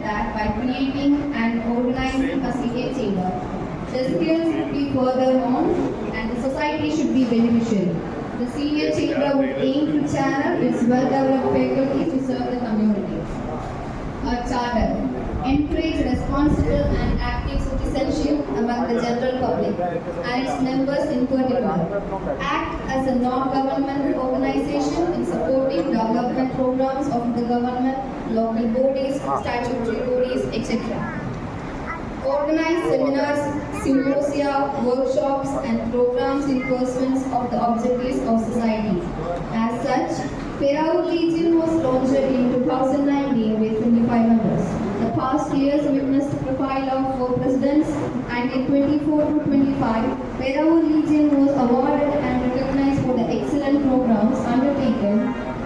that by creating and organizing a senior chamber, the skills would be further honed and the society should be beneficial. The senior chamber would aim to channel its well-developed faculty to serve the community. A charter encourage responsible and active citizenship among the general public and its members in particular. Act as a non-governmental organization in supporting development programs of the government, local bodies, statutory bodies, etc. Organize seminars, symposia, workshops and programs in pursuance of the objectives of society. As such, Peraur Legion was launched in 2019 with 25 members. The past years witnessed the profile of 4 presidents, and in 24 to 25, Peraur Legion was awarded and recognized for the excellent programs undertaken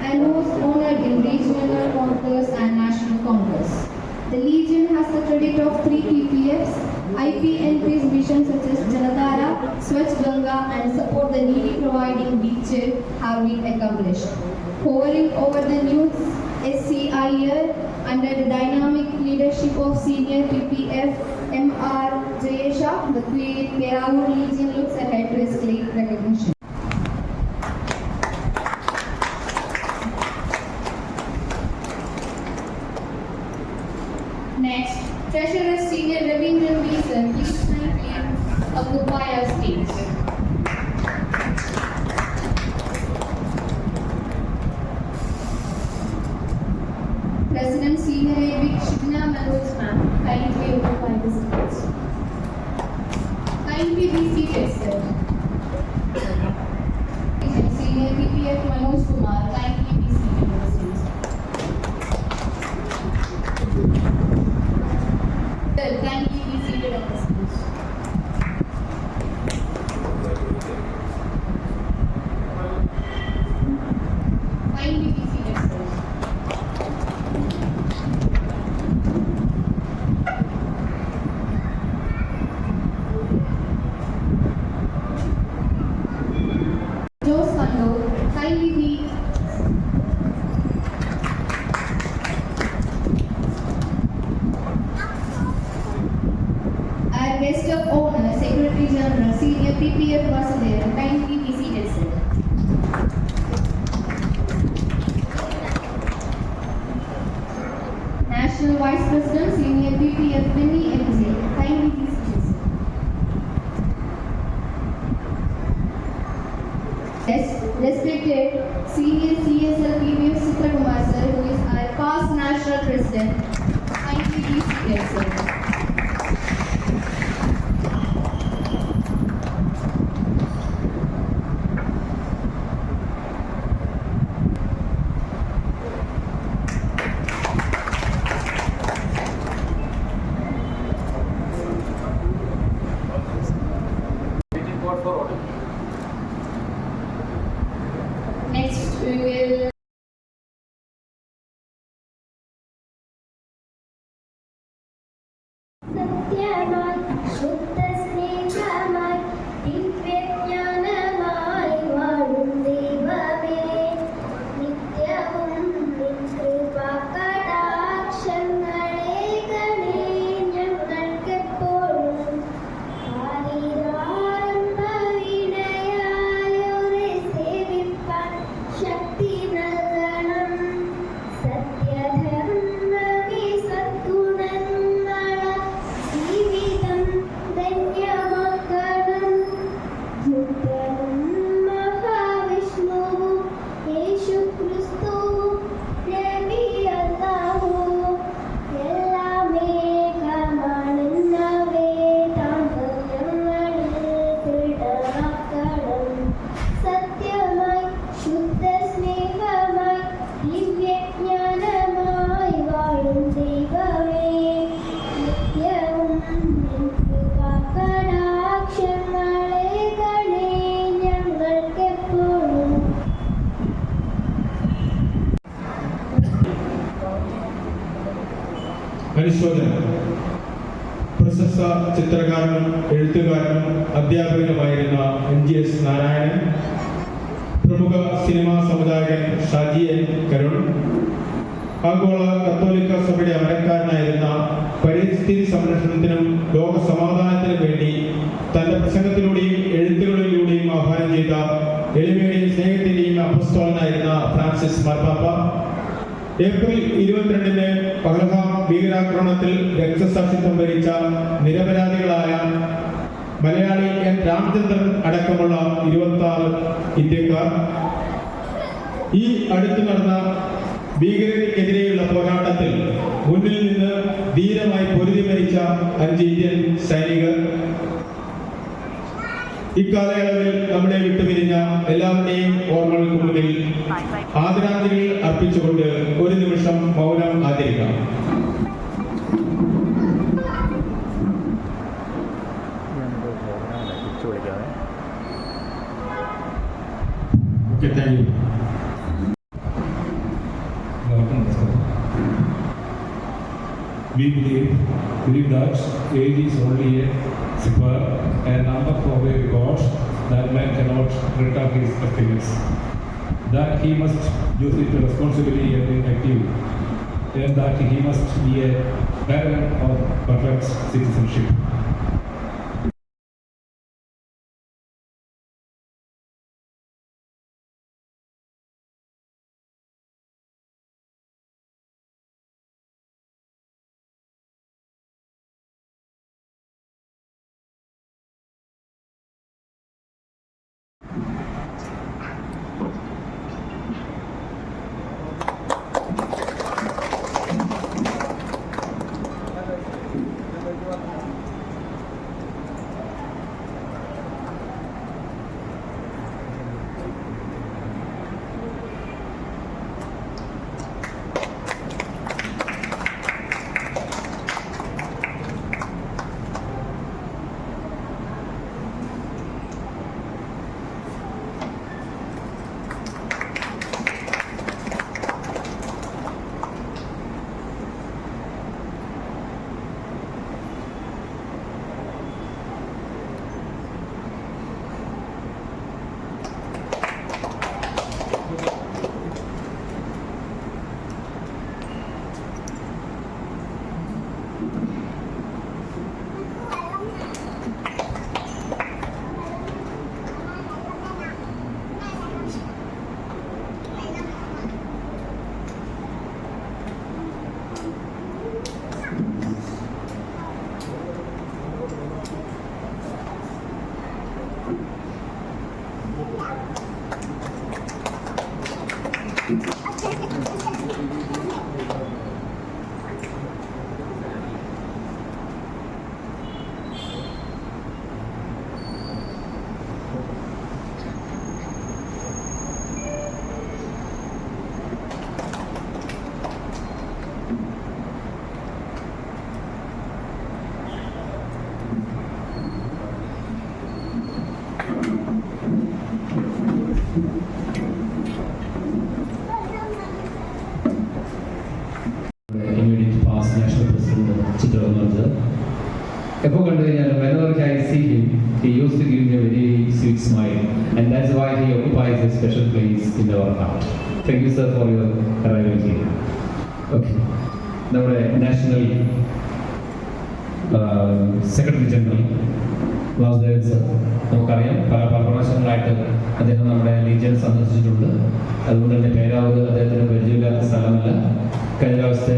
and was honored in regional congress and national congress. The Legion has the credit of 3 PPFs, IPNP's vision such as Janadhara, Swachh Ganga and support the needy providing beaches have been accomplished. Hovering over the new SCIR under the dynamic leadership of senior PPF MR Jayesha, the Peraur Legion looks ahead to its great recognition. Next, Treasurer Senior Ravindran Beeson, please kindly occupy our stage. President Senior AVIC Shigna Manoj ma'am, kindly occupy the stage. Kindly be seated, sir. Senior PPF Manoj Kumar, kindly be seated on the stage. Sir, kindly be seated on the stage. Kindly be seated, sir. Guest of honor, Secretary General, Senior PPF Vasudevan, kindly be seated, sir. National Vice President, Senior PPF Vinny MJ, kindly be seated, sir. Yes, respected Senior CSL PPF Sitra Kumar, sir, who is our past National President, kindly be seated, sir. Next, we will പരിശോധന. പ്രശസ്ത ചിത്രകാരനും എഴുത്തുകാരനും അധ്യാപകനുമായിരുന്ന NGS Narayanan, പ്രമുഖ cinema സംവിധായകൻ Shaji N Karun, ആഗോള കത്തോലിക്ക സഭയുടെ അമരക്കാരനായിരുന്ന പരിസ്ഥിതി സംരക്ഷണത്തിനും ലോക സമാധാനത്തിനും വേണ്ടി തന്റെ പ്രസംഗത്തിലൂടെയും എഴുത്തുകളിലൂടെയും ആഹ്വാനം ചെയ്ത എളിമയുടെയും സ്നേഹത്തിന്റെയും അപ്പസ്തോലനായിരുന്ന ഫ്രാൻസിസ് മാർപ്പാപ്പ ഏപ്രിൽ 22-ന് പഹൽഗാം ഭീകരാക്രമണത്തിൽ രക്തസാക്ഷിത്വം വരിച്ച നിരപരാധികളായ മലയാളി എൻ രാമചന്ദ്രൻ അടക്കമുള്ള 26 ഇന്ത്യക്കാർ, ഈ അടുത്ത് നടന്ന ഭീകരതയ്ക്കെതിരെയുള്ള പോരാട്ടത്തിൽ മുന്നിൽ നിന്ന് ധീരമായി പൊരുതി മരിച്ച 5 ഇന്ത്യൻ സൈനികർ, ഇക്കാലയളവിൽ നമ്മളെ വിട്ടുപിരിഞ്ഞ എല്ലാവരുടെയും ഓർമ്മകൾക്ക് മുന്നിൽ ആദരാഞ്ജലികൾ അർപ്പിച്ചുകൊണ്ട് ഒരു നിമിഷം മൗനം ആചരിക്കാം. Thank you. We believe that age is only a zipper, a number for a God, that man cannot return his happiness. That he must use it responsibly and actively, and that he must be a parent of perfect citizenship. Immediate past National President Chitravanarja. Whenever I see him, he used to give me a very sweet smile, and that's why he occupies a special place in our heart. Thank you, sir, for your arrival here. Okay. Now, National Secretary General Vasudevan sir, നമുക്കറിയാം പല പ്രാവശ്യങ്ങളായിട്ട് അദ്ദേഹം നമ്മുടെ legion സന്ദർശിച്ചിട്ടുണ്ട്. അതുകൊണ്ട് തന്നെ പേരാവൂർ അദ്ദേഹത്തിന് പരിചയമില്ലാത്ത സ്ഥലമല്ല. കഴിഞ്ഞ പ്രാവശ്യത്തെ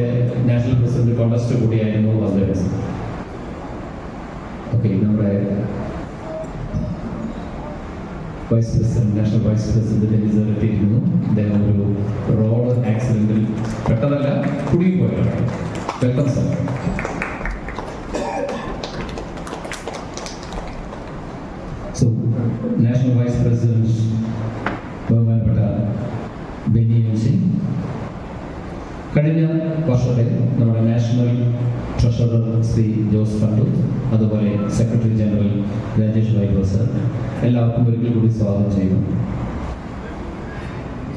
നാഷണൽ പ്രസിഡന്റ് കോൺടെസ്റ്റ് കൂടിയായിരുന്നു വാസുദേവൻ സർ. ഓക്കെ, നമ്മുടെ vice president, national vice president എത്തിയിരുന്നു. അദ്ദേഹം ഒരു റോഡ് ആക്സിഡന്റിൽ പെട്ടതല്ല, കുടുങ്ങിപ്പോയാണ്. Welcome sir. So, National Vice President ബഹുമാനപ്പെട്ട ബെന്നി എംസി, കഴിഞ്ഞ വർഷത്തെ നമ്മുടെ national treasurer Shri Jose fund, അതുപോലെ secretary general Rajesh Vaibhav sir, എല്ലാവർക്കും ഒരിക്കൽ കൂടി സ്വാഗതം ചെയ്യുന്നു.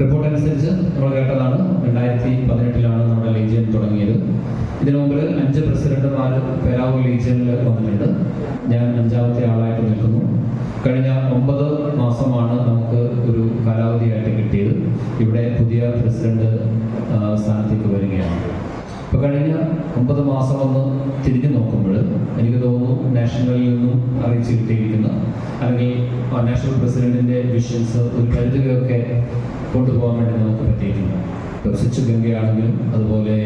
റിപ്പോർട്ട് അനുസരിച്ച് നമ്മൾ കേട്ടതാണ്, 2018 നമ്മുടെ ലീജിയൻ തുടങ്ങിയത്. ഇതിനു മുമ്പ് 5 പ്രസിഡന്റുമാർ പേരാവൂർ ലീജിയനിൽ വന്നിട്ടുണ്ട്. ഞാൻ 5ാമത്തെ ആളായിട്ട് നിൽക്കുന്നു. കഴിഞ്ഞ 9 മാസമാണ് നമുക്ക് ഒരു കാലാവധിയായിട്ട് കിട്ടിയത്. ഇവിടെ പുതിയ പ്രസിഡന്റ് സ്ഥാനത്തേക്ക് വരികയാണ്. ഇപ്പോൾ കഴിഞ്ഞ 9 മാസം ഒന്ന് തിരിഞ്ഞു നോക്കുമ്പോൾ എനിക്ക് തോന്നുന്നു നാഷണലിൽ നിന്നും അറിയിച്ചു കിട്ടിയിരിക്കുന്ന അല്ലെങ്കിൽ നാഷണൽ പ്രസിഡന്റിൻ്റെ വിഷൻസ് ഒരു പരിധിയൊക്കെ കൊണ്ടുപോകാൻ വേണ്ടി നമുക്ക് പറ്റിയിട്ടുണ്ട്. ഇപ്പോൾ സ്വിച്ച് ഗംഗയാണെങ്കിലും അതുപോലെ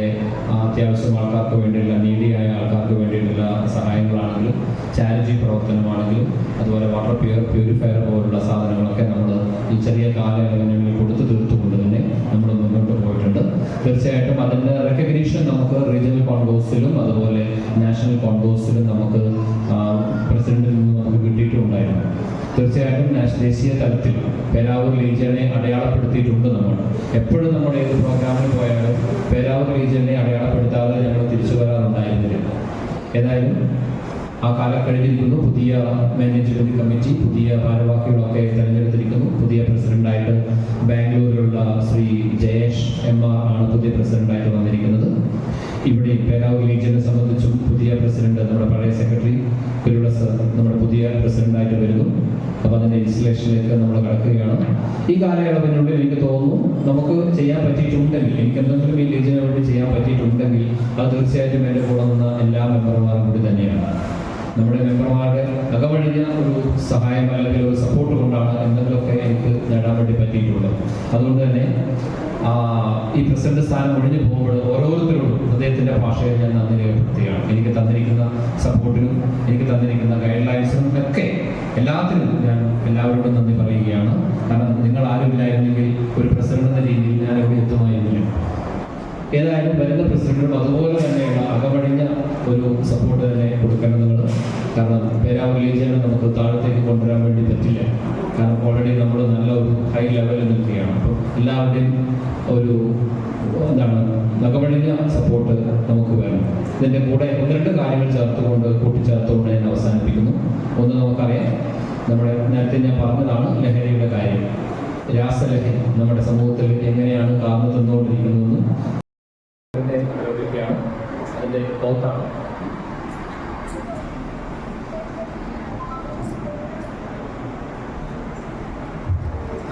അത്യാവശ്യം ആൾക്കാർക്ക് വേണ്ടിയുള്ള നീഡിയായ ആൾക്കാർക്ക് വേണ്ടിയിട്ടുള്ള സഹായങ്ങളാണെങ്കിലും ചാരിറ്റി പ്രവർത്തനമാണെങ്കിലും അതുപോലെ വാട്ടർ പ്യൂരിഫയർ പോലുള്ള സാധനങ്ങളൊക്കെ നമ്മൾ ഈ ചെറിയ കാലയളവിനുള്ളിൽ കൊടുത്തു തീർത്തുകൊണ്ട് തന്നെ നമ്മൾ മുന്നോട്ട് പോയിട്ടുണ്ട്. തീർച്ചയായിട്ടും അതിൻ്റെ റെക്കഗ്നീഷൻ നമുക്ക് റീജിയണൽ കോൺഗ്രസിലും അതുപോലെ നാഷണൽ കോൺഗ്രസിലും നമുക്ക് പ്രസിഡന്റിൽ നിന്ന് നമുക്ക് കിട്ടിയിട്ടുണ്ടായിരുന്നു. തീർച്ചയായിട്ടും ദേശീയ തലത്തിൽ പേരാവൂർ ലീജിയനെ അടയാളപ്പെടുത്തിയിട്ടുണ്ട്. നമ്മൾ എപ്പോഴും നമ്മൾ ഏത് പ്രോഗ്രാമിൽ പോയാലും പേരാവൂർ ലീജിയനെ അടയാളപ്പെടുത്താതെ ഞങ്ങൾ തിരിച്ചു വരാറുണ്ടായിരുന്നില്ല. ഏതായാലും ആ കാലം കഴിഞ്ഞിരിക്കുന്നു. പുതിയ മാനേജ്മെന്റ് കമ്മിറ്റി, പുതിയ ഭാരവാഹികളൊക്കെ തിരഞ്ഞെടുത്തിരിക്കുന്നു. പുതിയ പ്രസിഡന്റായിട്ട് ബാംഗ്ലൂരിലുള്ള ശ്രീ ജയേഷ് MR ആണ് പുതിയ പ്രസിഡന്റായിട്ട് വന്നിരിക്കുന്നത്. ഇവിടെ പേരാവൂർ ലീജിയനെ സംബന്ധിച്ചും പുതിയ പ്രസിഡന്റ് നമ്മുടെ പഴയ സെക്രട്ടറി കുരുള സർ നമ്മുടെ പുതിയ പ്രസിഡന്റായിട്ട് വരുന്നു. അപ്പോൾ അതിൻ്റെ ഇൻസ്റ്റലേഷനിലേക്ക് നമ്മൾ കടക്കുകയാണ്. ഈ കാലയളവിനുള്ളിൽ എനിക്ക് തോന്നുന്നു നമുക്ക് ചെയ്യാൻ പറ്റിയിട്ടുണ്ടെങ്കിൽ, എനിക്ക് എന്തെങ്കിലും ഈ ലീജിയന് വേണ്ടി ചെയ്യാൻ പറ്റിയിട്ടുണ്ടെങ്കിൽ അത് തീർച്ചയായിട്ടും എൻ്റെ കൂടെ നിന്ന എല്ലാ മെമ്പർമാരും കൂടി തന്നെയാണ്. നമ്മുടെ മെമ്പർമാരുടെ അകവഴിഞ്ഞ ഒരു സഹായം അല്ലെങ്കിൽ ഒരു സപ്പോർട്ട് കൊണ്ടാണ് എന്തെങ്കിലുമൊക്കെ എനിക്ക് നേടാൻ വേണ്ടി പറ്റിയിട്ടുള്ളത്. അതുകൊണ്ട് തന്നെ ഈ പ്രസിഡന്റ് സ്ഥാനം ഒഴിഞ്ഞു പോകുമ്പോൾ ഓരോരുത്തരോടും ഹൃദയത്തിൻ്റെ ഭാഷയിൽ ഞാൻ നന്ദി രേഖപ്പെടുത്തുകയാണ്. എനിക്ക് തന്നിരിക്കുന്ന സപ്പോർട്ടിനും എനിക്ക് തന്നിരിക്കുന്ന ഗൈഡ് ലൈൻസിനും ഒക്കെ എല്ലാത്തിനും ഞാൻ എല്ലാവരോടും നന്ദി പറയുകയാണ്. കാരണം നിങ്ങൾ ആരുമില്ലായിരുന്നെങ്കിൽ ഒരു പ്രസിഡന്റ് എന്ന രീതിയിൽ ഞാൻ എവിടെ എത്തുമായിരുന്നില്ല. ഏതായാലും വരുന്ന പ്രസിഡന്റും അതുപോലെ തന്നെയുള്ള അകമഴിഞ്ഞ ഒരു സപ്പോർട്ട് തന്നെ കൊടുക്കേണ്ടതുണ്ട്. കാരണം പേരാവൂർ ലീജിയനെ നമുക്ക് താഴത്തേക്ക് കൊണ്ടുവരാൻ വേണ്ടി പറ്റില്ല. കാരണം ഓൾറെഡി നമ്മൾ നല്ല ഒരു ഹൈ ലെവലിൽ നിൽക്കുകയാണ്. അപ്പോൾ എല്ലാവരുടെയും ഒരു അകമഴിഞ്ഞ സപ്പോർട്ട് നമുക്ക് വേണം. ഇതിൻ്റെ കൂടെ 1-2 കാര്യങ്ങൾ കൂട്ടിച്ചേർത്തുകൊണ്ട് ഞാൻ അവസാനിപ്പിക്കുന്നു. ഒന്ന്, നമുക്കറിയാം നമ്മുടെ നേരത്തെ ഞാൻ പറഞ്ഞതാണ് ലഹരിയുടെ കാര്യം. രാസലഹരി നമ്മുടെ സമൂഹത്തിൽ എങ്ങനെയാണ് കാർന്നു തന്നുകൊണ്ടിരിക്കുന്നതെന്ന് അതിൻ്റെ കോത്താണ്.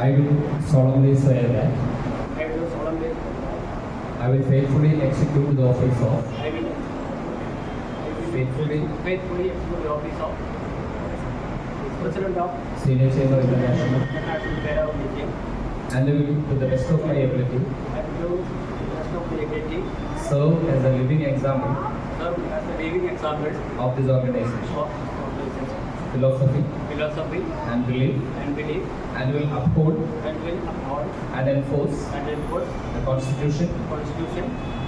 I will solemnly say that I will faithfully execute the office of faithfully execute the office of President of Senior Chamber International Pérawoor Legion and will, to the best of my ability, and to the best of my ability serve as a living example serve as a living example of this organization, of philosophy philosophy and belief, and will uphold and enforce the Constitution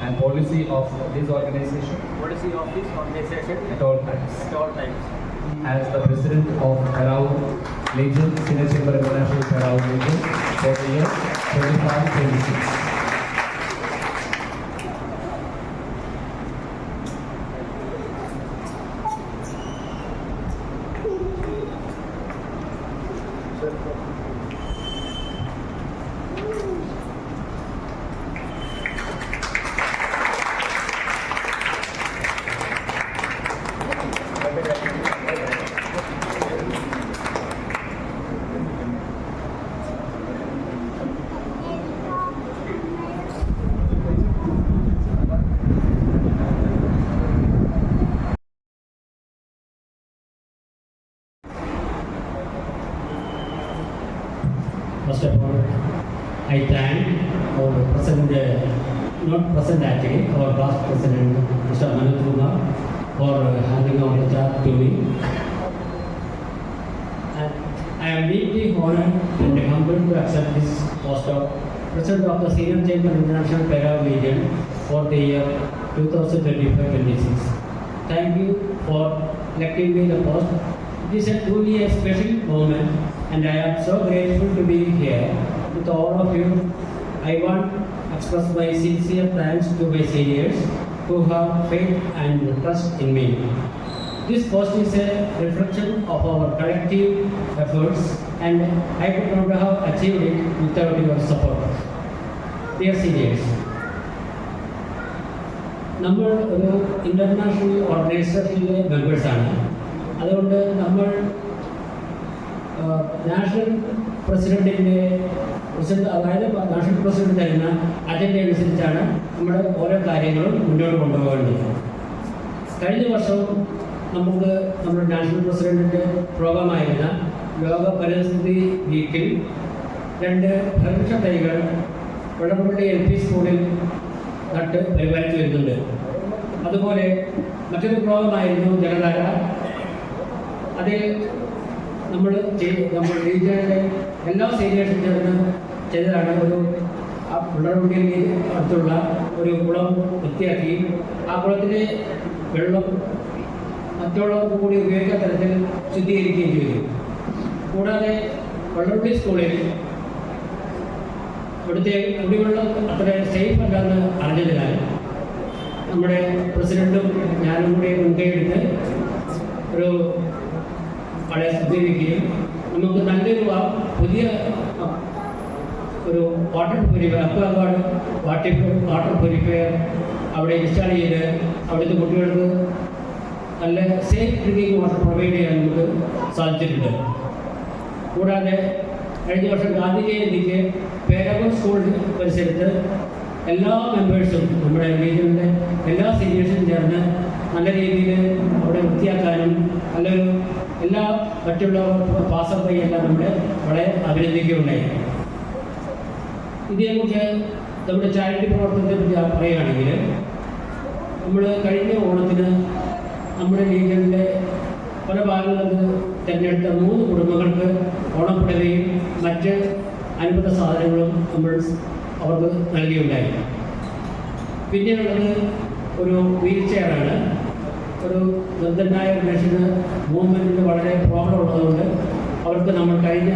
and policy of this organization at all times. As the President of Pérawoor Legion, Senior Chamber International Pérawoor Legion for the year 25-26. First of all, I thank our present, not present actually, our past president, Mr. Manoj Kumar, for handing over the job to me. And I am deeply honored and humbled to accept this post of President of the Senior Chamber International Pérawoor Legion for the year 2025-26. Thank you for electing me the post. It is a truly a special moment, and I am so grateful to be here with all of you. I want to express my sincere thanks to my seniors who have faith and trust in me. This post is a reflection of our collective efforts, and I could not have achieved it without your support. Dear seniors, നമ്മൾ ഒരു international ഓർഗനൈസേഷനിലെ മെമ്പേഴ്സാണ്. അതുകൊണ്ട് നമ്മൾ national പ്രസിഡൻറ്റിൻ്റെ president, അതായത് national president തരുന്ന agenda അനുസരിച്ചാണ് നമ്മുടെ ഓരോ കാര്യങ്ങളും മുന്നോട്ട് കൊണ്ടുപോകേണ്ടത്. കഴിഞ്ഞ വർഷവും നമുക്ക് നമ്മുടെ നാഷണൽ പ്രസിഡന്റിൻ്റെ പ്രോഗ്രാമായിരുന്ന ലോക പരിസ്ഥിതി വീക്കിൽ 2 ഫലവൃക്ഷ തൈകൾ വെള്ളപ്പള്ളി LP സ്കൂളിൽ നട്ട് പരിപാലിച്ചു വരുന്നുണ്ട്. അതുപോലെ മറ്റൊരു പ്രോഗ്രാമായിരുന്നു ജലധാര. അതിൽ നമ്മൾ റീജിയണിലെ എല്ലാ സീനിയേഴ്സും ചേർന്ന് ചെയ്തതാണ്. ഒരു വെള്ളപ്പള്ളി അടുത്തുള്ള ഒരു കുളം വൃത്തിയാക്കി ആ കുളത്തിലെ വെള്ളം മറ്റുള്ളവർക്ക് കൂടി ഉപയോഗിക്കാൻ തരത്തിൽ ശുദ്ധീകരിക്കുകയും ചെയ്തു. കൂടാതെ വെള്ളപ്പള്ളി സ്കൂളിൽ ഇവിടുത്തെ കുടിവെള്ളം അത്ര സേഫ് അല്ലെന്ന് അറിഞ്ഞതിനാൽ നമ്മുടെ പ്രസിഡന്റും ഞാനും കൂടി മുൻകൈയെടുത്ത് ഒരു ആളെ സമീപിക്കുകയും നമുക്ക് നല്ലൊരു പുതിയ ഒരു water purifier, Aquaguard water purifier അവിടെ ഇൻസ്റ്റാൾ ചെയ്ത് അവിടുത്തെ കുട്ടികൾക്ക് നല്ല സേഫ് ഡ്രിങ്കിങ് വാട്ടർ പ്രൊവൈഡ് ചെയ്യാൻ നമുക്ക് സാധിച്ചിട്ടുണ്ട്. കൂടാതെ കഴിഞ്ഞ വർഷം ഗാന്ധി ജയന്തിക്ക് പേരാവൂർ സ്കൂൾ പരിസരത്ത് എല്ലാ മെമ്പേഴ്സും നമ്മുടെ റീജിയണിലെ എല്ലാ സീനിയേഴ്സും ചേർന്ന് നല്ല രീതിയിൽ അവിടെ വൃത്തിയാക്കാനും നല്ലൊരു എല്ലാ മറ്റുള്ള പാസർവൈ എല്ലാം നമ്മുടെ വളരെ അഭിനന്ദിക്കുകയുണ്ടായി. ഇതേക്കുറിച്ച് നമ്മുടെ ചാരിറ്റി പ്രവർത്തനത്തെ പറ്റി പറയുകയാണെങ്കിൽ നമ്മൾ കഴിഞ്ഞ ഓണത്തിന് നമ്മുടെ റീജിയണിലെ പല ഭാഗങ്ങളിൽ നിന്ന് തിരഞ്ഞെടുത്ത 3 കുടുംബങ്ങൾക്ക് ഓണപ്പുടവയും മറ്റ് അനുബന്ധ സാധനങ്ങളും നമ്മൾ അവർക്ക് നൽകിയുണ്ടായി. പിന്നീടുള്ളത് ഒരു വീൽ ചെയറാണ്. ഒരു നിർദ്ധനായ മനുഷ്യന് മൂവ്മെൻറ്റിന് വളരെ പ്രോബ്ലം ഉള്ളതുകൊണ്ട് അവർക്ക് നമ്മൾ കഴിഞ്ഞ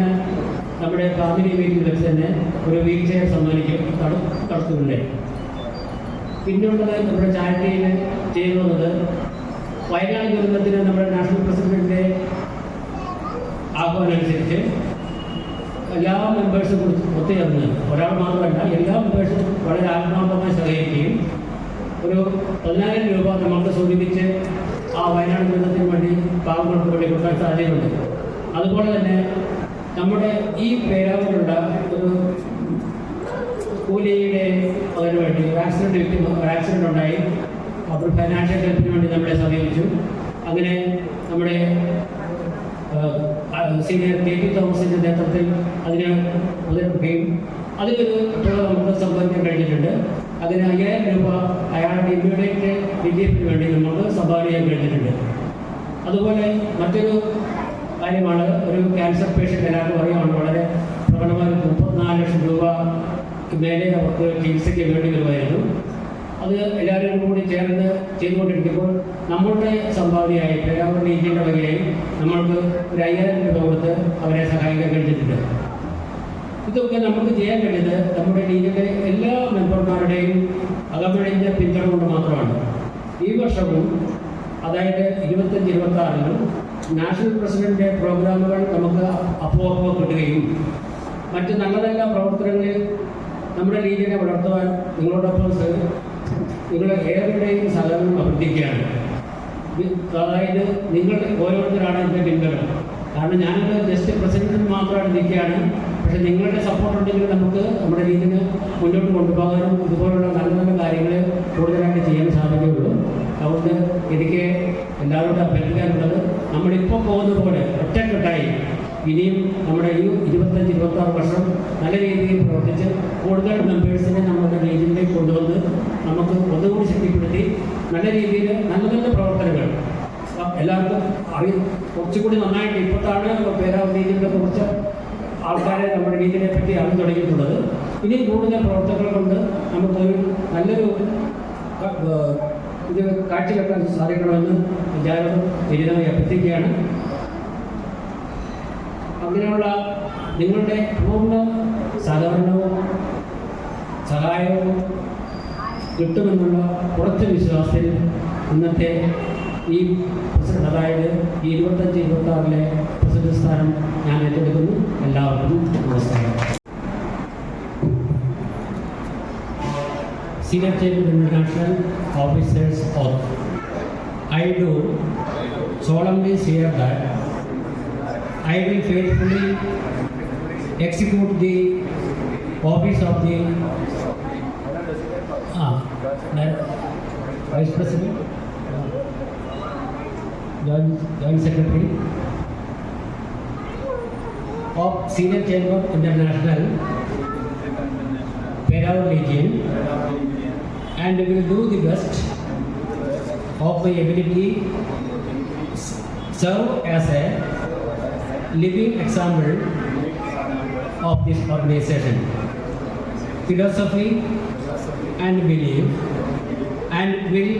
നമ്മുടെ ഫാമിലി മീറ്റിംഗ് വെച്ച് തന്നെ ഒരു വീൽ ചെയർ സമ്മാനിക്കും നടത്തുന്നുണ്ട്. പിന്നെയുള്ളത് നമ്മുടെ ചാരിറ്റിയിൽ ചെയ്യുന്നത് വയനാട് ദുരന്തത്തിന് നമ്മുടെ നാഷണൽ പ്രസിഡന്റിൻ്റെ ആഹ്വാനം അനുസരിച്ച് എല്ലാ മെമ്പേഴ്സും ഒത്തുചേർന്ന്, ഒരാൾ മാത്രമല്ല എല്ലാ മെമ്പേഴ്സും വളരെ ആത്മാർത്ഥമായി സഹകരിക്കുകയും ഒരു 10,000 രൂപ നമുക്ക് സൂചിപ്പിച്ച് ആ വയനാട് ദുരന്തത്തിന് വേണ്ടി പാവങ്ങൾക്ക് വേണ്ടി കൊടുക്കാൻ സാധ്യതയുണ്ട്. അതുപോലെ തന്നെ നമ്മുടെ ഈ പേരാവൂരുള്ള ഒരു കൂലിയുടെ അതിന് വേണ്ടി ആക്സിഡൻറ്റ് ഉണ്ടായി. അപ്പോൾ ഫൈനാൻഷ്യൽ ഹെൽപ്പിന് വേണ്ടി നമ്മളെ സമീപിച്ചു. അങ്ങനെ നമ്മുടെ സീനിയർ KP തോമസിൻ്റെ നേതൃത്വത്തിൽ അതിന് മുതലെടുക്കുകയും അതിലൊരു തുക നമുക്ക് സംഭവിക്കാൻ കഴിഞ്ഞിട്ടുണ്ട്. അതിന് 5,000 രൂപ അയാളുടെ ഇമ്മീഡിയറ്റ് റിലീഫിന് വേണ്ടി നമുക്ക് സംഭാവന ചെയ്യാൻ കഴിഞ്ഞിട്ടുണ്ട്. അതുപോലെ മറ്റൊരു കാര്യമാണ്, ഒരു ക്യാൻസർ പേഷ്യൻ്റ് എല്ലാവർക്കും അറിയാമാണ്, വളരെ പ്രകടമായ 34 ലക്ഷം രൂപ മേലെ അവർക്ക് ചികിത്സയ്ക്ക് വേണ്ടി വരുമായിരുന്നു. അത് എല്ലാവരും കൂടി ചേർന്ന് ചെയ്തുകൊണ്ടിരിക്കുമ്പോൾ നമ്മളുടെ സംഭാവനയായി പേരാവൂർ റീജിയൻ്റെ വകയായി നമ്മൾക്ക് ഒരു 5,000 രൂപ കൊടുത്ത് അവരെ സഹായിക്കാൻ കഴിഞ്ഞിട്ടുണ്ട്. ഇതൊക്കെ നമുക്ക് ചെയ്യാൻ കഴിഞ്ഞത് നമ്മുടെ റീജിയനിലെ എല്ലാ മെമ്പർമാരുടെയും അകമഴിഞ്ഞ പിന്തുണ കൊണ്ട് മാത്രമാണ്. ഈ വർഷവും അതായത് 25-26 നാഷണൽ പ്രസിഡന്റിൻ്റെ പ്രോഗ്രാമുകൾ നമുക്ക് അപ്പോ കിട്ടുകയും മറ്റ് നല്ല പ്രവർത്തനങ്ങളിൽ നമ്മുടെ റീജിയനെ വളർത്തുവാൻ നിങ്ങളോടൊപ്പം നിങ്ങൾ ഏവരുടെയും സഹകരണം അഭ്യർത്ഥിക്കുകയാണ്. അതായത് നിങ്ങൾ ഓരോരുത്തരാണ് എൻ്റെ പിന്തുണ. കാരണം ഞാനത് ജസ്റ്റ് പ്രസിഡന്റിന് മാത്രമായിട്ട് നിൽക്കുകയാണ്. പക്ഷേ നിങ്ങളുടെ സപ്പോർട്ട് ഉണ്ടെങ്കിൽ നമുക്ക് നമ്മുടെ രീതിയിൽ മുന്നോട്ട് കൊണ്ടുപോകാനും ഇതുപോലുള്ള നല്ല കാര്യങ്ങൾ കൂടുതലായിട്ട് ചെയ്യാൻ സാധിക്കുകയുള്ളൂ. അതുകൊണ്ട് എനിക്ക് എല്ലാവരോടും അഭ്യർത്ഥിക്കാനുള്ളത്, നമ്മളിപ്പോൾ പോകുന്നത് പോലെ ഒറ്റക്കെട്ടായി ഇനിയും നമ്മുടെ ഈ 25-26 വർഷം നല്ല രീതിയിൽ പ്രവർത്തിച്ച് കൂടുതൽ മെമ്പേഴ്സിനെ നമ്മുടെ റീജിയനിലേക്ക് കൊണ്ടുവന്ന് നമുക്ക് ഒന്നുകൂടി ശക്തിപ്പെടുത്തി നല്ല രീതിയിൽ നല്ല പ്രവർത്തനങ്ങൾ എല്ലാവർക്കും കുറച്ചുകൂടി നന്നായിട്ട് ഇപ്പോഴാണ് പേരാവൂർ റീജിയനെ കുറിച്ച് ആൾക്കാരെ നമ്മുടെ റീജിയനെ പറ്റി അറിഞ്ഞു തുടങ്ങിയിട്ടുള്ളത്. ഇനി കൂടുതൽ പ്രവർത്തനങ്ങൾ കൊണ്ട് നമുക്കൊരു നല്ലൊരു ഇത് കാഴ്ചവെക്കാൻ സാധിക്കണമെന്ന് വിചാരം വിനീതമായി അഭ്യർത്ഥിക്കുകയാണ്. അങ്ങനെയുള്ള നിങ്ങളുടെ പൂർണ്ണ സഹകരണവും സഹായവും കിട്ടുമെന്നുള്ള ഉറച്ച വിശ്വാസത്തിൽ ഇന്നത്തെ ഈ പ്രസിഡന്റ്, അതായത് ഈ 25-26 പ്രസിഡന്റ് സ്ഥാനം ഞാൻ ഏറ്റെടുക്കുന്നു. എല്ലാവർക്കും നമസ്കാരം. Senior Chairman International Officers Oath. I do solemnly swear that I will faithfully execute the office of the Vice President, Joint Secretary of Senior Chamber International Peravur Legion, and will do the best of my ability, serve as a living example of this organization, philosophy and belief, and will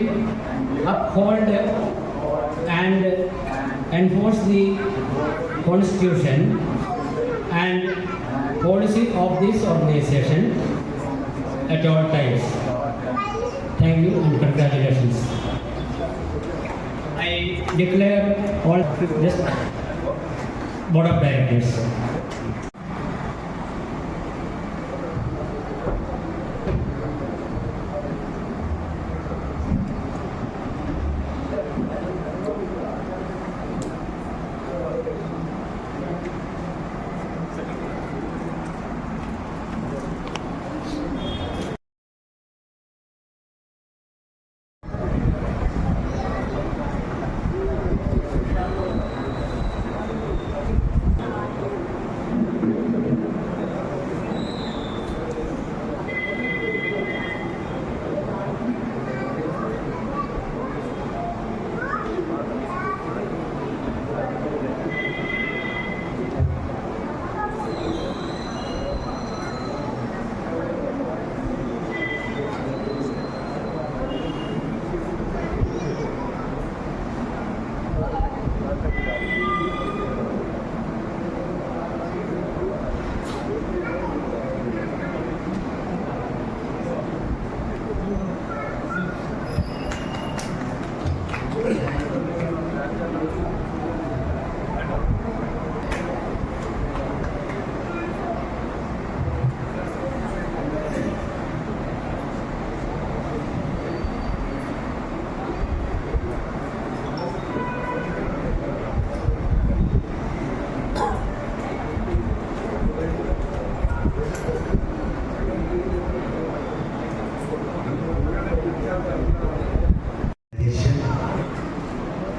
uphold and enforce the Constitution and policy of this organization at all times. Thank you and congratulations. I declare all this Board of Directors.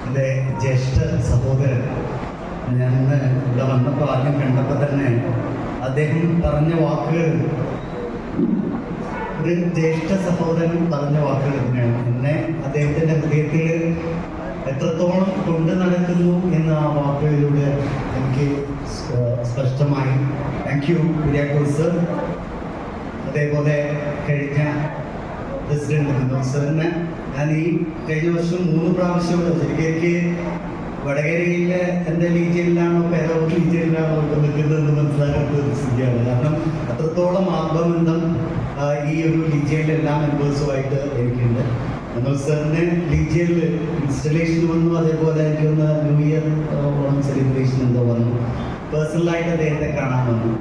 എൻ്റെ ജ്യേഷ്ഠ സഹോദരൻ, ഞാൻ ഇവിടെ വന്നപ്പോൾ ആദ്യം കണ്ടപ്പോൾ തന്നെ അദ്ദേഹം പറഞ്ഞ വാക്കുകൾ, ഒരു ജ്യേഷ്ഠ സഹോദരൻ പറഞ്ഞ വാക്കുകൾ തന്നെയാണ് എന്നെ അദ്ദേഹത്തിൻ്റെ ഹൃദയത്തിൽ എത്രത്തോളം കൊണ്ടു നടക്കുന്നു എന്ന ആ വാക്കുകളിലൂടെ എനിക്ക് സ്പഷ്ടമായി. Thank you Kuriakose sir. അതേപോലെ കഴിഞ്ഞ പ്രസിഡന്റ് മനോജ് സാറിന് ഞാൻ ഈ കഴിഞ്ഞ വർഷം 3 പ്രാവശ്യം ശരിക്കും വടകരയിലെ എൻ്റെ ലീജിയനിലാണോ പേരാവൂർ ലീജിയനിലാണോ ഒക്കെ നിൽക്കുന്നതെന്ന് മനസ്സിലാക്കാത്ത ഒരു സ്ഥിതിയാണ്. കാരണം അത്രത്തോളം ആത്മബന്ധം ഈ ഒരു ലീജിയനിലെ എല്ലാ മെമ്പേഴ്സുമായിട്ട് എനിക്കുണ്ട്. മനോജ് സാറിന് ലീജിയനിൽ ഇൻസ്റ്റലേഷൻ വന്നു, അതേപോലെ എനിക്കൊന്ന് ന്യൂ ഇയർ ഓണം സെലിബ്രേഷൻ എന്തോ വന്നു. പേഴ്സണലായിട്ട് അദ്ദേഹത്തെ കാണാൻ വന്നു.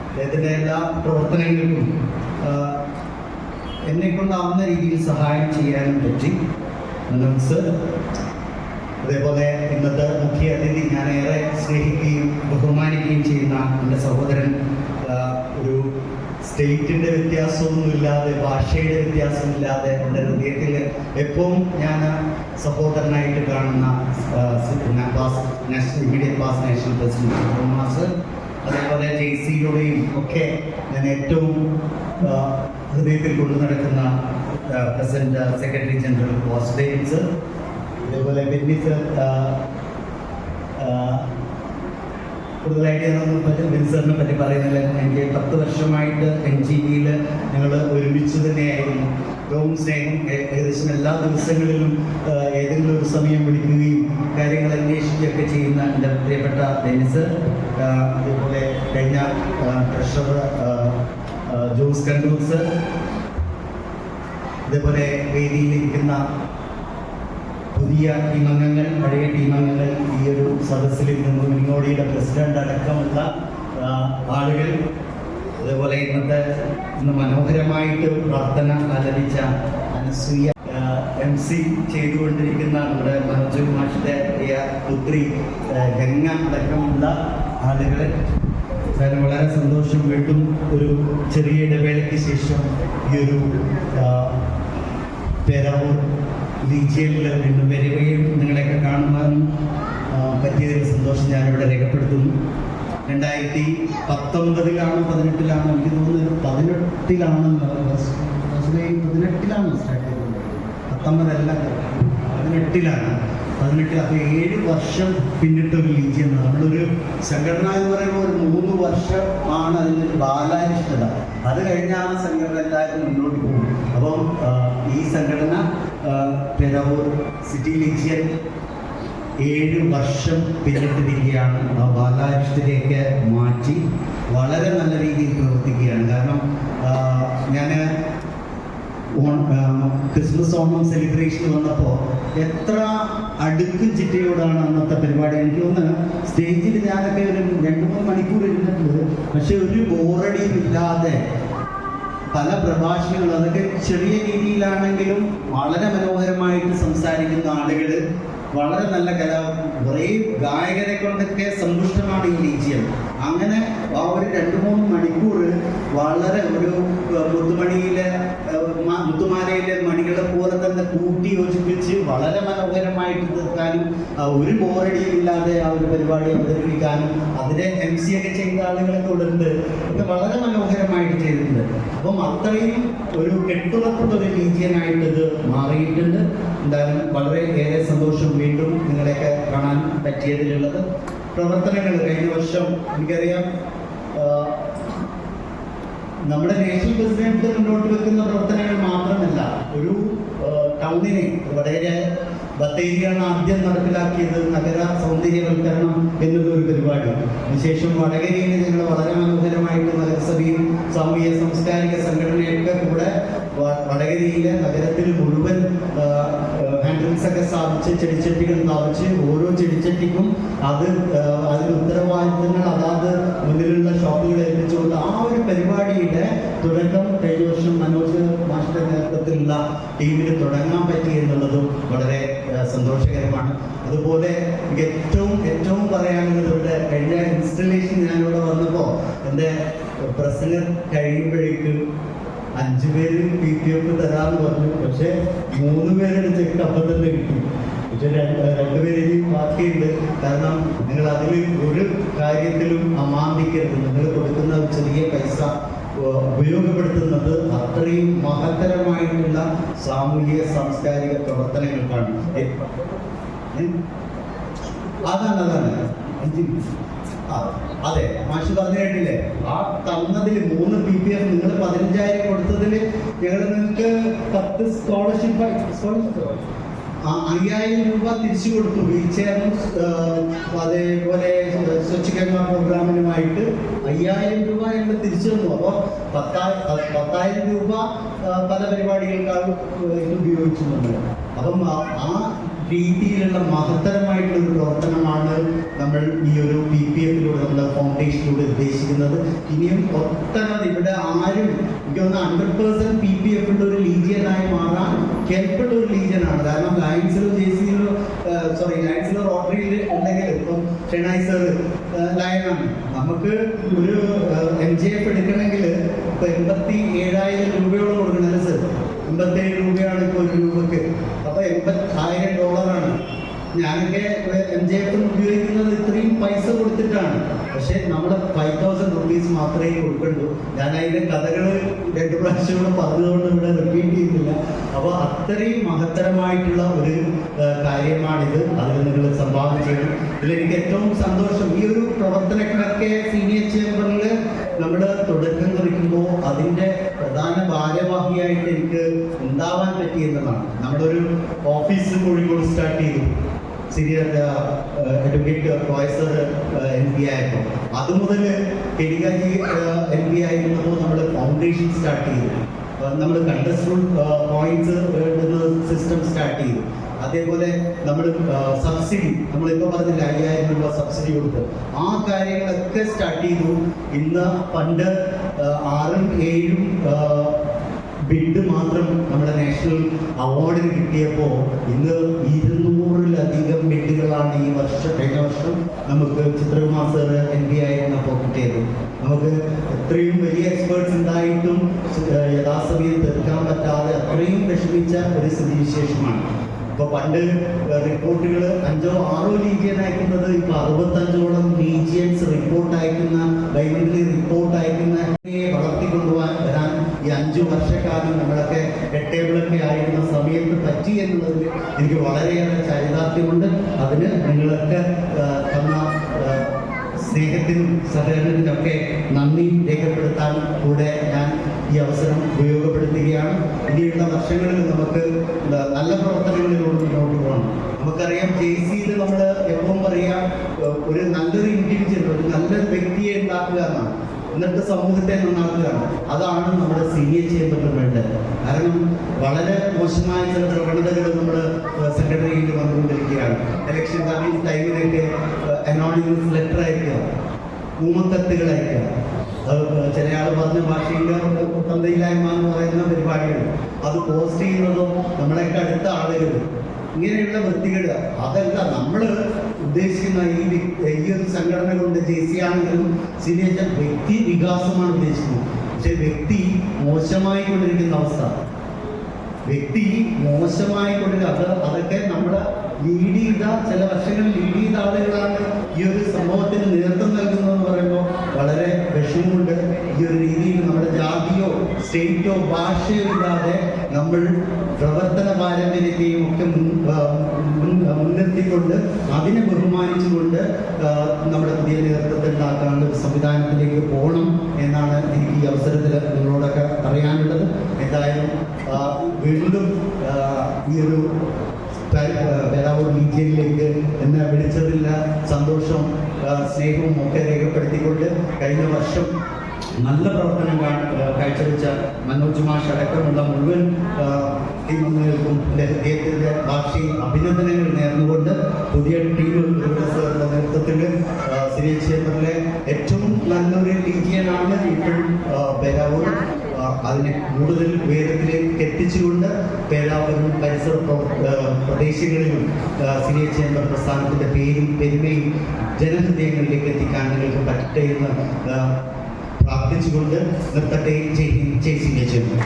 അദ്ദേഹത്തിൻ്റെ എല്ലാ പ്രവർത്തനങ്ങൾക്കും എന്നെക്കൊണ്ടാവുന്ന രീതിയിൽ സഹായം ചെയ്യാനും പറ്റി മനോജ് സർ. അതേപോലെ ഇന്നത്തെ മുഖ്യ അതിഥി, ഞാൻ ഏറെ സ്നേഹിക്കുകയും ബഹുമാനിക്കുകയും ചെയ്യുന്ന എൻ്റെ സഹോദരൻ, ഒരു സ്റ്റേറ്റിൻ്റെ വ്യത്യാസമൊന്നുമില്ലാതെ, ഭാഷയുടെ വ്യത്യാസമില്ലാതെ എൻ്റെ ഹൃദയത്തിൽ എപ്പോഴും ഞാൻ സഹോദരനായിട്ട് കാണുന്ന immediate pass national president master, അതേപോലെ JC-യുടെയും ഒക്കെ ഞാൻ ഏറ്റവും ഹൃദയത്തിൽ കൊണ്ടു നടക്കുന്ന president secretary general Vasudevan sir, അതേപോലെ ബെന്നി സർ. കൂടുതലായിട്ട് ഞാനൊന്നും ബെൻസറിനെ പറ്റി പറയുന്നില്ല. എനിക്ക് 10 വർഷമായിട്ട് NGV-യിൽ ഞങ്ങൾ ഒരുമിച്ച് തന്നെയായിരുന്നു. ഏറ്റവും സ്നേഹം, ഏകദേശം എല്ലാ ദിവസങ്ങളിലും ഏതെങ്കിലും ഒരു സമയം വിളിക്കുകയും കാര്യങ്ങൾ അന്വേഷിക്കുകയൊക്കെ ചെയ്യുന്ന എൻ്റെ പ്രിയപ്പെട്ട ബെന്നി സർ. അതേപോലെ കഴിഞ്ഞ ട്രഷറർ ജോസ് കണ്ടൂർ സർ, അതേപോലെ വേദിയിലിരിക്കുന്ന പുതിയ ടീമംഗങ്ങൾ, പഴയ ടീമംഗങ്ങൾ, ഈ ഒരു സദസ്സിൽ നിന്നും മിനിങ്ങോടിയുടെ പ്രസിഡന്റ് അടക്കമുള്ള ആളുകൾ, അതേപോലെ ഇന്ന് മനോഹരമായിട്ട് പ്രാർത്ഥന ആലപിച്ച അനസൂയ, MC ചെയ്തുകൊണ്ടിരിക്കുന്ന നമ്മുടെ മനോജ് മാഷിന്റെ പ്രിയ പുത്രി ഗംഗ അടക്കമുള്ള ആളുകളെ, കാരണം വളരെ സന്തോഷം. വീണ്ടും ഒരു ചെറിയ ഇടവേളയ്ക്ക് ശേഷം ഈ ഒരു പേരാവൂർ ലീജിയനിൽ വീണ്ടും വരികയും നിങ്ങളെയൊക്കെ കാണുവാനും പറ്റിയതിൽ സന്തോഷം ഞാനിവിടെ രേഖപ്പെടുത്തുന്നു. 2019 18 എനിക്ക് തോന്നുന്നത് 18 സ്റ്റാർട്ട് ചെയ്തത്, 19 18 അപ്പോൾ 7 വർഷം പിന്നിട്ടൊരു ലീജിയൻ. നമ്മളൊരു സംഘടന എന്ന് പറയുമ്പോൾ ഒരു 3 വർഷമാണ് അതിൻ്റെ ബാലാരിഷ്ടത. അത് കഴിഞ്ഞാൽ ആ സംഘടന എല്ലാവരും മുന്നോട്ട് പോകും. അപ്പം ഈ സംഘടന പേരാവൂർ സിറ്റി ലീജിയൻ 7 വർഷം പിന്നിട്ടിരിക്കുകയാണ്. ആ ബാലാരിഷ്ടതയൊക്കെ മാറ്റി വളരെ നല്ല രീതിയിൽ പ്രവർത്തിക്കുകയാണ്. കാരണം ഞാൻ ക്രിസ്മസ് ഓണം സെലിബ്രേഷൻ വന്നപ്പോൾ എത്ര അടുക്കും ചിട്ടയോടാണ് അന്നത്തെ പരിപാടി. എനിക്ക് തോന്നുന്നു സ്റ്റേജിൽ ഞാനൊക്കെ ഒരു 2-3 മണിക്കൂർ ഇരുന്നിട്ടുണ്ട്. പക്ഷെ ഒരു ബോറടിയും ഇല്ലാതെ പല പ്രഭാഷണങ്ങളും, അതൊക്കെ ചെറിയ രീതിയിലാണെങ്കിലും വളരെ മനോഹരമായിട്ട് സംസാരിക്കുന്ന ആളുകൾ, വളരെ നല്ല കുറേ ഗായകരെ കൊണ്ടൊക്കെ സമ്പുഷ്ടമാണ് ഈ ലീജിയൻ. അങ്ങനെ ആ ഒരു 2-3 മണിക്കൂർ വളരെ ഒരു മുത്തുമാലയിലെ മണികളെ പോലെ തന്നെ കൂട്ടി യോജിപ്പിച്ച് വളരെ മനോഹരമായിട്ട് തീർക്കാനും ഒരു ബോറടിയും ഇല്ലാതെ ആ ഒരു പരിപാടി അവതരിപ്പിക്കാനും അതിനെ MC ഒക്കെ ചെയ്ത ആളുകളൊക്കെ ഉണ്ട്. ഒക്കെ വളരെ മനോഹരമായിട്ട് ചെയ്തിട്ടുണ്ട്. അപ്പം അത്രയും ഒരു കെട്ടുറപ്പുള്ള ഒരു ലീജിയനായിട്ട് ഇത് മാറിയിട്ടുണ്ട്. എന്തായാലും വളരെ ഏറെ സന്തോഷം വീണ്ടും നിങ്ങളെയൊക്കെ കാണാൻ പറ്റിയതിലുള്ളത്. പ്രവർത്തനങ്ങൾ കഴിഞ്ഞ വർഷം എനിക്കറിയാം നമ്മുടെ നേഷണൽ പ്രസിഡന്റ് മുന്നോട്ട് വെക്കുന്ന പ്രവർത്തനങ്ങൾ മാത്രമല്ല, ഒരു ടൗണിനെ വടകര ബത്തേരിയാണ് ആദ്യം നടപ്പിലാക്കിയത് നഗര സൗന്ദര്യവൽക്കരണം എന്നൊരു പരിപാടി. അതിനുശേഷം വടകരയിൽ ഞങ്ങൾ വളരെ മനോഹരമായിട്ട് നഗരസഭയും സാമൂഹ്യ സാംസ്കാരിക സംഘടനയൊക്കെ കൂടെ വടകരയിലെ നഗരത്തിൽ മുഴുവൻ ഹാൻഡിൽസ് ഒക്കെ സ്ഥാപിച്ച് ചെടിച്ചട്ടികൾ സ്ഥാപിച്ച് ഓരോ ചെടിച്ചട്ടിക്കും അതിന് ഉത്തരവാദിത്തങ്ങൾ അതാത് മുന്നിലുള്ള ഷോപ്പുകൾ ഏൽപ്പിച്ചുകൊണ്ട് ആ ഒരു പരിപാടിയുടെ തുടക്കം കഴിഞ്ഞ വർഷം മനോജ് മാഷിന്റെ നേതൃത്വത്തിലുള്ള ടീമിന് തുടങ്ങാൻ പറ്റി എന്നുള്ളതും വളരെ സന്തോഷകരമാണ്. അതുപോലെ ഏറ്റവും പറയാനുള്ളത് ഇവിടെ കഴിഞ്ഞ ഇൻസ്റ്റലേഷൻ ഞാനിവിടെ വന്നപ്പോൾ എൻ്റെ പ്രസംഗം കഴിയുമ്പോഴേക്ക് 5 പേര് PPF തരാമെന്ന് പറഞ്ഞു. പക്ഷെ 3 പേരുടെ ചെക്ക് അപ്പം തന്നെ കിട്ടി. പക്ഷെ 2 പേര് ബാക്കിയുണ്ട്. കാരണം നിങ്ങൾ അതിൽ ഒരു കാര്യത്തിലും അമാന്തിക്കരുത്. നിങ്ങൾ കൊടുക്കുന്ന ചെറിയ പൈസ ഉപയോഗപ്പെടുത്തുന്നത് അത്രയും മഹത്തരമായിട്ടുള്ള സാമൂഹിക സാംസ്കാരിക പ്രവർത്തനങ്ങൾക്കാണ്. അതാണ് അതെ, മാഷ് പറഞ്ഞു കേട്ടില്ലേ? ആ തന്നതിൽ 3 PPF നിങ്ങൾ 15,000 കൊടുത്തതിൽ ഞങ്ങൾ നിങ്ങൾക്ക് 10 സ്കോളർഷിപ്പ് 5,000 രൂപ തിരിച്ചു കൊടുത്തു. വീൽ ചെയറിനും അതേപോലെ സ്വച്ഛ് ഗംഗ പ്രോഗ്രാമിനുമായിട്ട് 5,000 രൂപ ഞങ്ങൾ തിരിച്ചു തന്നു. അപ്പോൾ 10,000 രൂപ പല പരിപാടികൾക്കാണ് ഉപയോഗിച്ചു നമ്മൾ. അപ്പം ആ രീതിയിലുള്ള മഹത്തരമായിട്ടുള്ള ഒരു പ്രവർത്തനമാണ് നമ്മൾ ഈ ഒരു PPF-ലൂടെ നമ്മുടെ ഫൗണ്ടേഷനിലൂടെ ഉദ്ദേശിക്കുന്നത്. ഇനിയും ഒട്ടനവധി ഇവിടെ ആരും എനിക്ക് തോന്നുന്നു 100% PPF-ന്റെ ഒരു ലീജിയനായി മാറാൻ കേൾപ്പെട്ട ഒരു ലീജിയനാണ്. കാരണം ലയൺസിലോ ലയൺസിലോ റോട്ടറിയിൽ ഉണ്ടെങ്കിൽ ഇപ്പം ഷെണൈസർ ലയനാണ്. നമുക്ക് ഒരു MJF എടുക്കണമെങ്കിൽ ഇപ്പൊ 87,000 രൂപയോളം കൊടുക്കണം സർ. 87 രൂപയാണ് ഇപ്പോൾ ഒരു രൂപക്ക്. അപ്പൊ $80,000. ഞാനൊക്കെ MJF ഉപയോഗിക്കുന്നത് ഇത്രയും പൈസ കൊടുത്തിട്ടാണ്. പക്ഷെ നമ്മുടെ 5,000 rupees മാത്രമേ കൊടുക്കണ്ടൂ. ഞാൻ അതിന്റെ കഥകൾ 2 പ്രാവശ്യം കൂടെ പറഞ്ഞതുകൊണ്ട് ഇവിടെ റിപ്പീറ്റ് ചെയ്യുന്നില്ല. അപ്പോൾ അത്രയും മഹത്തരമായിട്ടുള്ള ഒരു കാര്യമാണിത്. അതിൽ നിങ്ങൾ സംഭാവന ചെയ്യണം. ഇതിലെനിക്ക് ഏറ്റവും സന്തോഷം ഈ ഒരു പ്രവർത്തനങ്ങളൊക്കെ സീനിയർ ചേംബറിൽ നമ്മൾ തുടക്കം കുറിക്കുമ്പോൾ അതിൻ്റെ പ്രധാന ഭാരവാഹിയായിട്ട് എനിക്ക് ഉണ്ടാവാൻ പറ്റിയെന്നതാണ്. നമ്മളൊരു ഓഫീസ് കോഴിക്കോട് സ്റ്റാർട്ട് ചെയ്തു. സീനിയർ അഡ്വക്കേറ്റ് പ്രൊഫസർ MP ആയപ്പോൾ അതുമുതൽ കെടികാജി MP ആയിരുന്നപ്പോൾ നമ്മൾ ഫൗണ്ടേഷൻ സ്റ്റാർട്ട് ചെയ്തു. നമ്മൾ കണ്ടസ്ട്രൂൾ പോയിന്റ്സ് സിസ്റ്റം സ്റ്റാർട്ട് ചെയ്തു. അതേപോലെ നമ്മൾ സബ്സിഡി നമ്മളിപ്പോൾ പറഞ്ഞില്ല 5,000 രൂപ സബ്സിഡി കൊടുത്ത് ആ കാര്യങ്ങളൊക്കെ സ്റ്റാർട്ട് ചെയ്തു. ഇന്ന് പണ്ട് 6-7 ബിഡ് മാത്രം നമ്മുടെ നാഷണൽ അവാർഡിന് കിട്ടിയപ്പോൾ ഇന്ന് 200-ലധികം ബിഡുകളാണ് കഴിഞ്ഞ വർഷം നമുക്ക് ചിത്രകുമാർ സാർ MP ആയിരുന്നപ്പോൾ കിട്ടിയത്. നമുക്ക് എത്രയും വലിയ എക്സ്പേർട്സ് ഉണ്ടായിട്ടും യഥാസമയം തീർക്കാൻ പറ്റാതെ അത്രയും വിഷമിച്ച ഒരു സ്ഥിതിവിശേഷമാണ്. ഇപ്പോൾ പണ്ട് റിപ്പോർട്ടുകൾ 5 or 6 ലീജിയൻ അയക്കുന്നത് ഇപ്പോൾ 65ഓളം ലീജിയൻസ് റിപ്പോർട്ട് അയക്കുന്ന, ബൈമന്ത്ലി റിപ്പോർട്ട് അയക്കുന്ന വളർത്തിക്കൊണ്ടുപോകാൻ വരാൻ ഈ 5 വർഷക്കാലം നമ്മളൊക്കെ ഹെഡ്ടേബിളൊക്കെ ആയിരുന്ന സമയത്ത് പറ്റി എന്നുള്ളതിൽ എനിക്ക് വളരെയേറെ ചരിതാർത്ഥ്യമുണ്ട്. അതിന് നിങ്ങളൊക്കെ തന്ന സ്നേഹത്തിനും സഹകരണത്തിനൊക്കെ നന്ദി രേഖപ്പെടുത്താൻ കൂടെ ഞാൻ ഈ അവസരം ഉപയോഗപ്പെടുത്തുകയാണ്. ഇനിയുള്ള വർഷങ്ങളിൽ നമുക്ക് നല്ല പ്രവർത്തനങ്ങളിലൂടെ മുന്നോട്ട് പോകണം. നമുക്കറിയാം JCയിൽ നമ്മൾ എപ്പോഴും പറയാം ഒരു നല്ലൊരു ഇൻഡിവിജ്വൽ, ഒരു നല്ലൊരു വ്യക്തിയെ ഉണ്ടാക്കുക എന്നാണ്, എന്നിട്ട് സമൂഹത്തെ നന്നാക്കുകയാണ്. അതാണ് നമ്മുടെ സീനിയർ ചേംബറിൽ വേണ്ടത്. കാരണം വളരെ മോശമായ ചില പ്രവണതകൾ നമ്മൾ സെക്രട്ടറിയിൽ വന്നുകൊണ്ടിരിക്കുകയാണ്. ഇലക്ഷൻ ടൈമിലൊക്കെ അനോണിമസ് ലെറ്റർ അയക്കുക, ഊമക്കത്തുകൾ അയക്കുക, ചില ആൾ പറഞ്ഞ ഭാഷയിൽ തന്തയില്ലായ്മ എന്ന് പറയുന്ന പരിപാടികൾ, അത് പോസ്റ്റ് ചെയ്യുന്നതും നമ്മളൊക്കെ അടുത്ത ആളുകൾ, ഇങ്ങനെയുള്ള വൃത്തികേട്. അതല്ല നമ്മൾ ഉദ്ദേശിക്കുന്ന ഈ ഒരു സംഘടന കൊണ്ട് JC ആണെങ്കിലും സീനിയർ വ്യക്തി വികാസമാണ് ഉദ്ദേശിക്കുന്നത്. പക്ഷെ വ്യക്തി മോശമായി കൊണ്ടിരിക്കുന്ന അവസ്ഥ, വ്യക്തി മോശമായി കൊണ്ടിരിക്കുക, അതൊക്കെ നമ്മളെ ലീഡ് ചെയ്ത, ചില വർഷങ്ങളിൽ ലീഡ് ചെയ്ത ആളുകളാണ് ഈ ഒരു സംഭവത്തിന് നേതൃത്വം നൽകുന്നതെന്ന് പറയുമ്പോൾ വളരെ വിഷമമുണ്ട്. ഈ ഒരു രീതിയിൽ നമ്മുടെ ജാതിയോ സ്റ്റേറ്റോ ഭാഷയോ ഇല്ലാതെ നമ്മൾ പ്രവർത്തന പാരമ്പര്യത്തെയും ഒക്കെ മുൻനിർത്തിക്കൊണ്ട് അതിനെ ബഹുമാനിച്ചുകൊണ്ട് നമ്മുടെ പുതിയ നേതൃത്വത്തിൽ ഉണ്ടാക്കാനുള്ള ഒരു സംവിധാനത്തിലേക്ക് പോകണം എന്നാണ് എനിക്ക് ഈ അവസരത്തിൽ നിങ്ങളോടൊക്കെ അറിയാനുള്ളത്. എന്തായാലും വീണ്ടും ഈ ഒരു പേരാവൂർ ലീജിയനിലേക്ക് എന്നെ വിളിച്ചതില്ല സന്തോഷം സ്നേഹവും ഒക്കെ രേഖപ്പെടുത്തിക്കൊണ്ട് കഴിഞ്ഞ വർഷം നല്ല പ്രവർത്തനം കാഴ്ചവെച്ച മനോജ് മാഷ് അടക്കമുള്ള മുഴുവൻ ടീം അംഗങ്ങൾക്കും അദ്ദേഹത്തിൻ്റെ ഭാഷയിൽ അഭിനന്ദനങ്ങൾ നേർന്നുകൊണ്ട് പുതിയ ടീം സാറിൻ്റെ നേതൃത്വത്തിൽ സീനിയർ ചേംബറിലെ ഏറ്റവും നല്ലൊരു ലീജിയനാണ് ഇപ്പോഴും പേരാവൂർ. അതിനെ കൂടുതൽ ഉയരത്തിലേക്ക് എത്തിച്ചുകൊണ്ട് പേരാവൂരും പരിസര പ്രദേശങ്ങളിലും സീനിയർ ചേംബർ പ്രസ്ഥാനത്തിൻ്റെ പേരും പെരുമയും ജനഹൃദയങ്ങളിലേക്ക് എത്തിക്കാൻ നിങ്ങൾക്ക് പറ്റട്ടെ എന്ന് പ്രാർത്ഥിച്ചുകൊണ്ട് നിർത്തട്ടെ. Senior chamber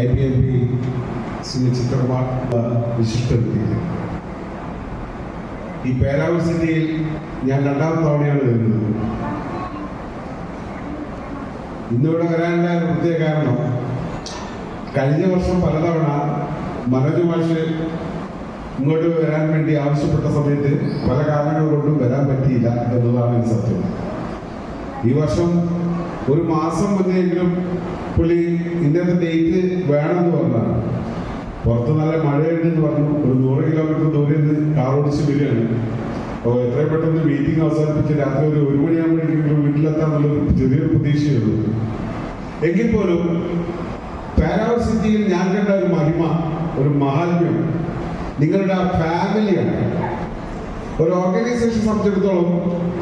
IPLP senior Chithrakumar വിശിഷ്ട വ്യക്തികൾ. ഈ പേരാവൂർ സിറ്റിയിൽ ഞാൻ 2ാം തവണയാണ് വരുന്നത്. ഇന്നിവിടെ വരാനുള്ള പ്രത്യേക കാരണം, കഴിഞ്ഞ വർഷം പലതവണ മനോജ് മാഷ് ഇങ്ങോട്ട് വരാൻ വേണ്ടി ആവശ്യപ്പെട്ട സമയത്ത് പല കാരണങ്ങൾ കൊണ്ടും വരാൻ പറ്റിയില്ല എന്നതാണ് എൻ്റെ സത്യം. ഈ വർഷം ഒരു മാസം മുന്നെങ്കിലും പുള്ളി ഇന്നത്തെ ഡേറ്റ് വേണമെന്ന് പറഞ്ഞാണ്. പുറത്ത് നല്ല മഴയുണ്ടെന്ന് പറഞ്ഞു. ഒരു 100 കിലോമീറ്റർ ദൂരെ നിന്ന് കാർ ഓടിച്ച് വരികയാണ്. അപ്പോൾ എത്രയും പെട്ടെന്ന് മീറ്റിംഗ് അവസാനിപ്പിച്ച് രാത്രി ഒരു 1 മണിയാകുമ്പോഴേക്കും വീട്ടിലെത്താന്നുള്ളൊരു ചെറിയൊരു പ്രതീക്ഷയുള്ളൂ. എങ്കിൽ പോലും പേരാവൂർ സിറ്റിയിൽ ഞാൻ കണ്ട ഒരു മഹിമ, ഒരു മഹാത്മ്യം നിങ്ങളുടെ ആ ഫാമിലിയാണ്. ഒരു ഓർഗനൈസേഷൻ സംബന്ധിച്ചിടത്തോളം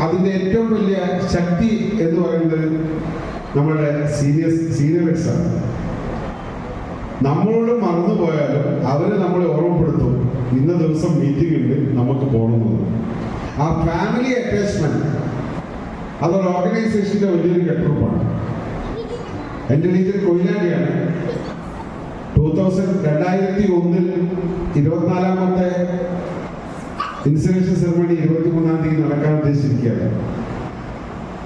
അതിൻ്റെ ഏറ്റവും വലിയ ശക്തി എന്ന് പറയുന്നത് നമ്മുടെ സീനിയർസാണ്. നമ്മളോട് മറന്നുപോയാലും അവർ നമ്മളെ ഓർമ്മപ്പെടുത്തും, ഇന്ന ദിവസം മീറ്റിംഗ് ഉണ്ട്, നമുക്ക് പോകണമെന്ന്. ആ ഫാമിലി അറ്റാച്ച്മെന്റ് അതൊരു ഓർഗനൈസേഷന്റെ വലിയൊരു കെട്ടുറപ്പാണ്. എൻ്റെ ലീജൻ കൊയിലാണ്ടിയാണ്. 2001 24ാമത്തെ ഇൻസ്റ്റലേഷൻ സെറമണി 23-ാം തീയതി നടക്കാൻ ഉദ്ദേശിച്ചിരിക്കുകയാണ്.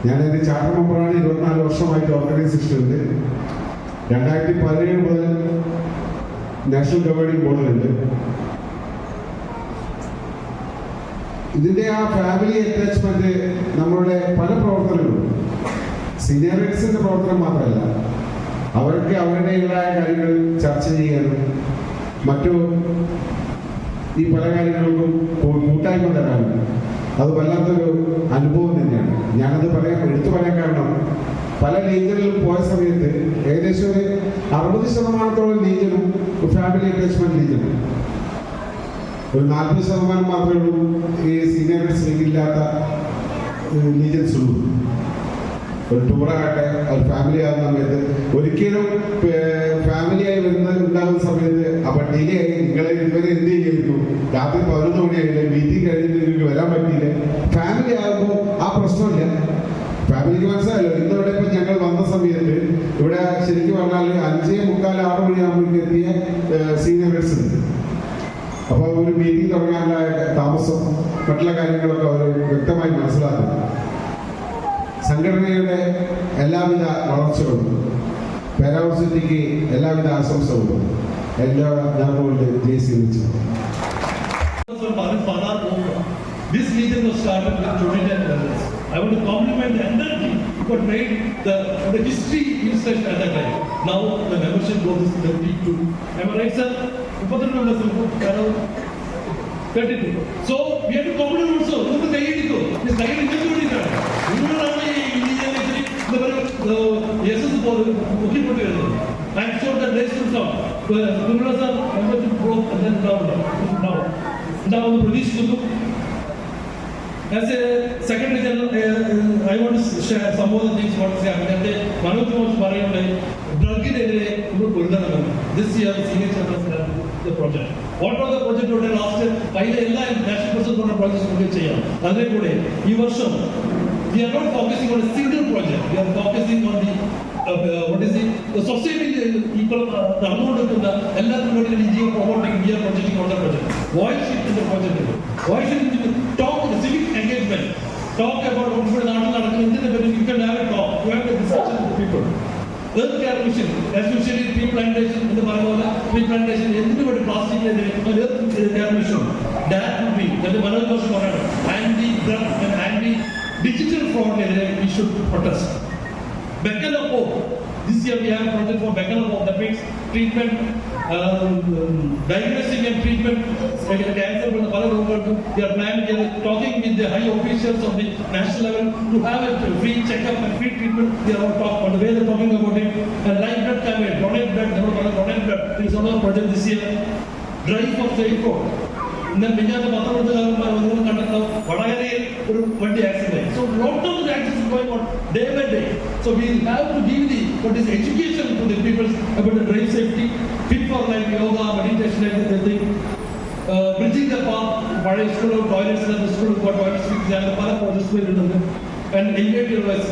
ഞാൻ എൻ്റെ ചാർട്ടർ മെമ്പറാണ്. 24 വർഷമായിട്ട് ഓർഗനൈസേഷൻ ഉണ്ട്. 2017 മുതൽ നാഷണൽ ഗവേണിംഗ് ബോർഡിലുണ്ട്. ഇതിൻ്റെ ആ ഫാമിലി അറ്റാച്ച്മെന്റ് നമ്മളുടെ പല പ്രവർത്തനങ്ങളും, സീനിയറിറ്റ്സിന്റെ പ്രവർത്തനം മാത്രമല്ല, അവർക്ക് അവരുടേതായ കാര്യങ്ങൾ ചർച്ച ചെയ്യാനും മറ്റു ഈ പല കാര്യങ്ങൾക്കും കൂട്ടായ്മ തരാനും അത് വല്ലാത്തൊരു അനുഭവം തന്നെയാണ്. ഞാനത് എടുത്തു പറയാൻ കാരണം, പല ലീഗലിലും പോയ സമയത്ത് ഏകദേശം ഒരു 60% ലീഗലും ഫാമിലി അറ്റാച്ച്മെന്റ് ലീഗലും, ഒരു 40% മാത്രമേ ഉള്ളൂ ഈ സീനിയർ ലീഗില്ലാത്ത ലീഗൻസ് ഉള്ളൂ. ഒരു ടൂറാകട്ടെ, ഒരു ഫാമിലി ആകുന്ന സമയത്ത് ഒരിക്കലും ഫാമിലിയായി ഉണ്ടാകുന്ന സമയത്ത് അപ്പൊ ഡിലേ ആയി നിങ്ങളെ ഇതുവരെ എന്ത് ചെയ്യുന്നു, രാത്രി 11 മണിയായില്ലേ, മീറ്റിംഗ് കഴിഞ്ഞിട്ട് നിങ്ങൾക്ക് വരാൻ പറ്റിയില്ല. ഫാമിലി ആകുമ്പോൾ ആ പ്രശ്നമില്ല. ഫാമിലിക്ക് മനസ്സിലായല്ലോ. ഇന്നിവിടെ ഇപ്പൊ ഞങ്ങൾ വന്ന സമയത്ത് ഇവിടെ ശരിക്കും പറഞ്ഞാൽ 5:45, 6 മണിയാകുമ്പോഴേക്ക് എത്തിയ സീനിയേഴ്സ് ഉണ്ട്. അപ്പോൾ ഒരു മീറ്റിംഗ് തുടങ്ങാനുള്ള താമസം മറ്റുള്ള കാര്യങ്ങളൊക്കെ അവർ വ്യക്തമായി മനസ്സിലാക്കുന്നു. സംഘടനയുടെ എല്ലാവിധ വളർച്ചകളും പാരായൂണിവേഴ്സിറ്റിക്ക് എല്ലാവിധ ആശംസകളും എല്ലാ ഞാനുകൊണ്ട് ജയിച്ചു വെച്ചു. This region was started with Jonathan Brothers. I want to compliment the entire team who made the history illustration at that time. Now the membership growth is 32. Am I right, sir? 32. So we have to compliment also. This I'm sure that days will come. Membership growth and then now the British as a Secretary General, I want to share some of the things what is happening. Manoj was saying drug this year senior chairman the project. What was the project today last year? National person projects we are not focusing on a single project. We are focusing on the the society people promoting, we are projecting on the project. Why should the project? Why should you talk the civic engagement? Talk about what you can have a talk. You have a discussion with people. Earth care mission, especially tree plantation in the Maravala, tree plantation, everybody plastic earth care mission. That would be the Manoj was anti-drug and anti-digital fraud we should protest. Beacon of Hope. This year we have a project for Beacon of Hope that means treatment, diagnostic and treatment cancer. We are planning, we are talking with the high officials of the national level to have a free checkup and free treatment. They are all talking on the way they are talking about it. And live blood campaign, donate blood, donate blood. There is another project this year. Drive for safe road. Then we have the accident. So lot of the accidents is going on day by day. So we have to give the education to the people about the drive safety, fit for life, yoga, meditation, everything. Bridging the path, school toilets and the school toilets, and individuals,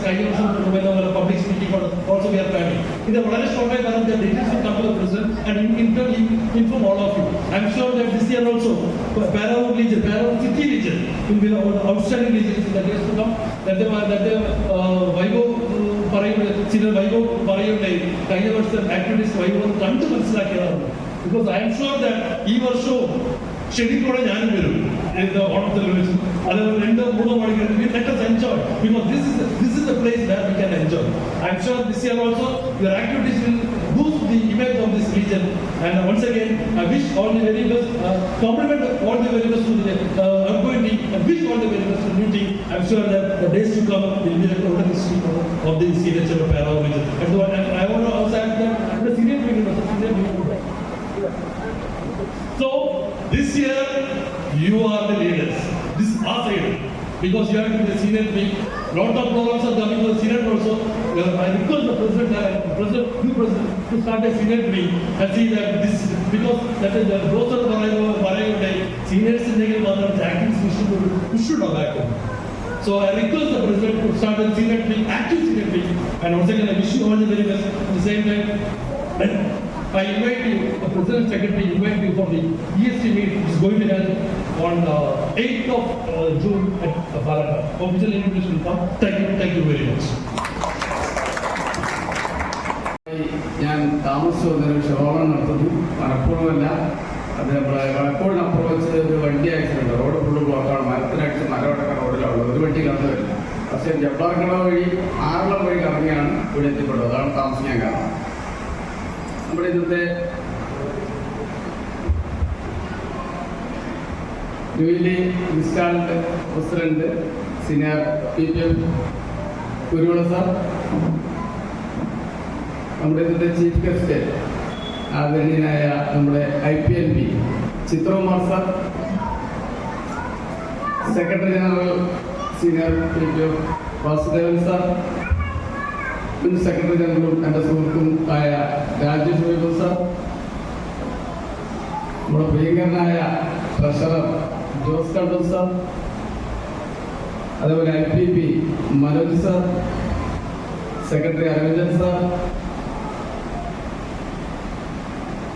public speaking also we are planning. In the short time, the details will come to the president and inform all of you. I am sure that this year also, Parawood region, Parawood city region will be the outstanding region in the days to come. That they Vaigo Senior Vaigo Parayode, kind of activities Vaigo come to because I am sure that he will show schedule in the order of the religion. Let us enjoy because this is the place where we can enjoy. I am sure this year also your activities will boost the image of this region. And once again, I wish all the very best, compliment all the very best to the outgoing team, and wish all the very best to the new team. I am sure that the days to come will be the total history of the senior chapter Parawood region. And I want to also add that the senior meeting. So this year you are the leaders. This is our side because you have to be the senior team. Lot of programs are coming to the senior also. I request the new president to start a senior team and see that this because that is the growth of the seniors in the activities we should have acted. So I request the president to start a senior team, active senior team, and once again I wish you all the very best. At the same time, I invite you, the President Secretary, invite you for the EST meet which is going to happen on 8th of June at Baraka. Official invitation will come. Thank you very much. ഞാൻ താമസിച്ചൊരു showroom നടത്തുന്നു. മലപ്പുറമല്ല, അത് മലപ്പുറം അപ്പുറം വെച്ച് ഒരു വണ്ടി accident, road full ബ്ലോക്കാണ്. മരത്തിനടിച്ച് മരമടക്കം റോഡിലാണ്, ഒരു വണ്ടി കടന്നു വരില്ല. പക്ഷേ ജബ്ബാർക്കട വഴി ആറളം വഴി കറങ്ങിയാണ് ഇവിടെ എത്തിപ്പെടുന്നത്. അതാണ് താമസിക്കാൻ കാരണം. നമ്മുടെ ഇന്നത്തെ newly installed president senior PPM Kuruvila sir, നമ്മുടെ ഇന്നത്തെ ചീഫ് ഗസ്റ്റ് ആദരണീയനായ നമ്മുടെ IPNB Chithrakumar sir, secretary general senior PPM Vasudevan sir, മുൻ സെക്രട്ടറി ജനറലും എൻ്റെ സുഹൃത്തും ആയ രാജേഷ് വൈഭവ് സാർ, നമ്മുടെ പ്രിയങ്കരനായ ട്രഷറർ ജോസ് കണ്ടം സാർ, അതേപോലെ IPP Manoj sir, secretary Aravindan sir,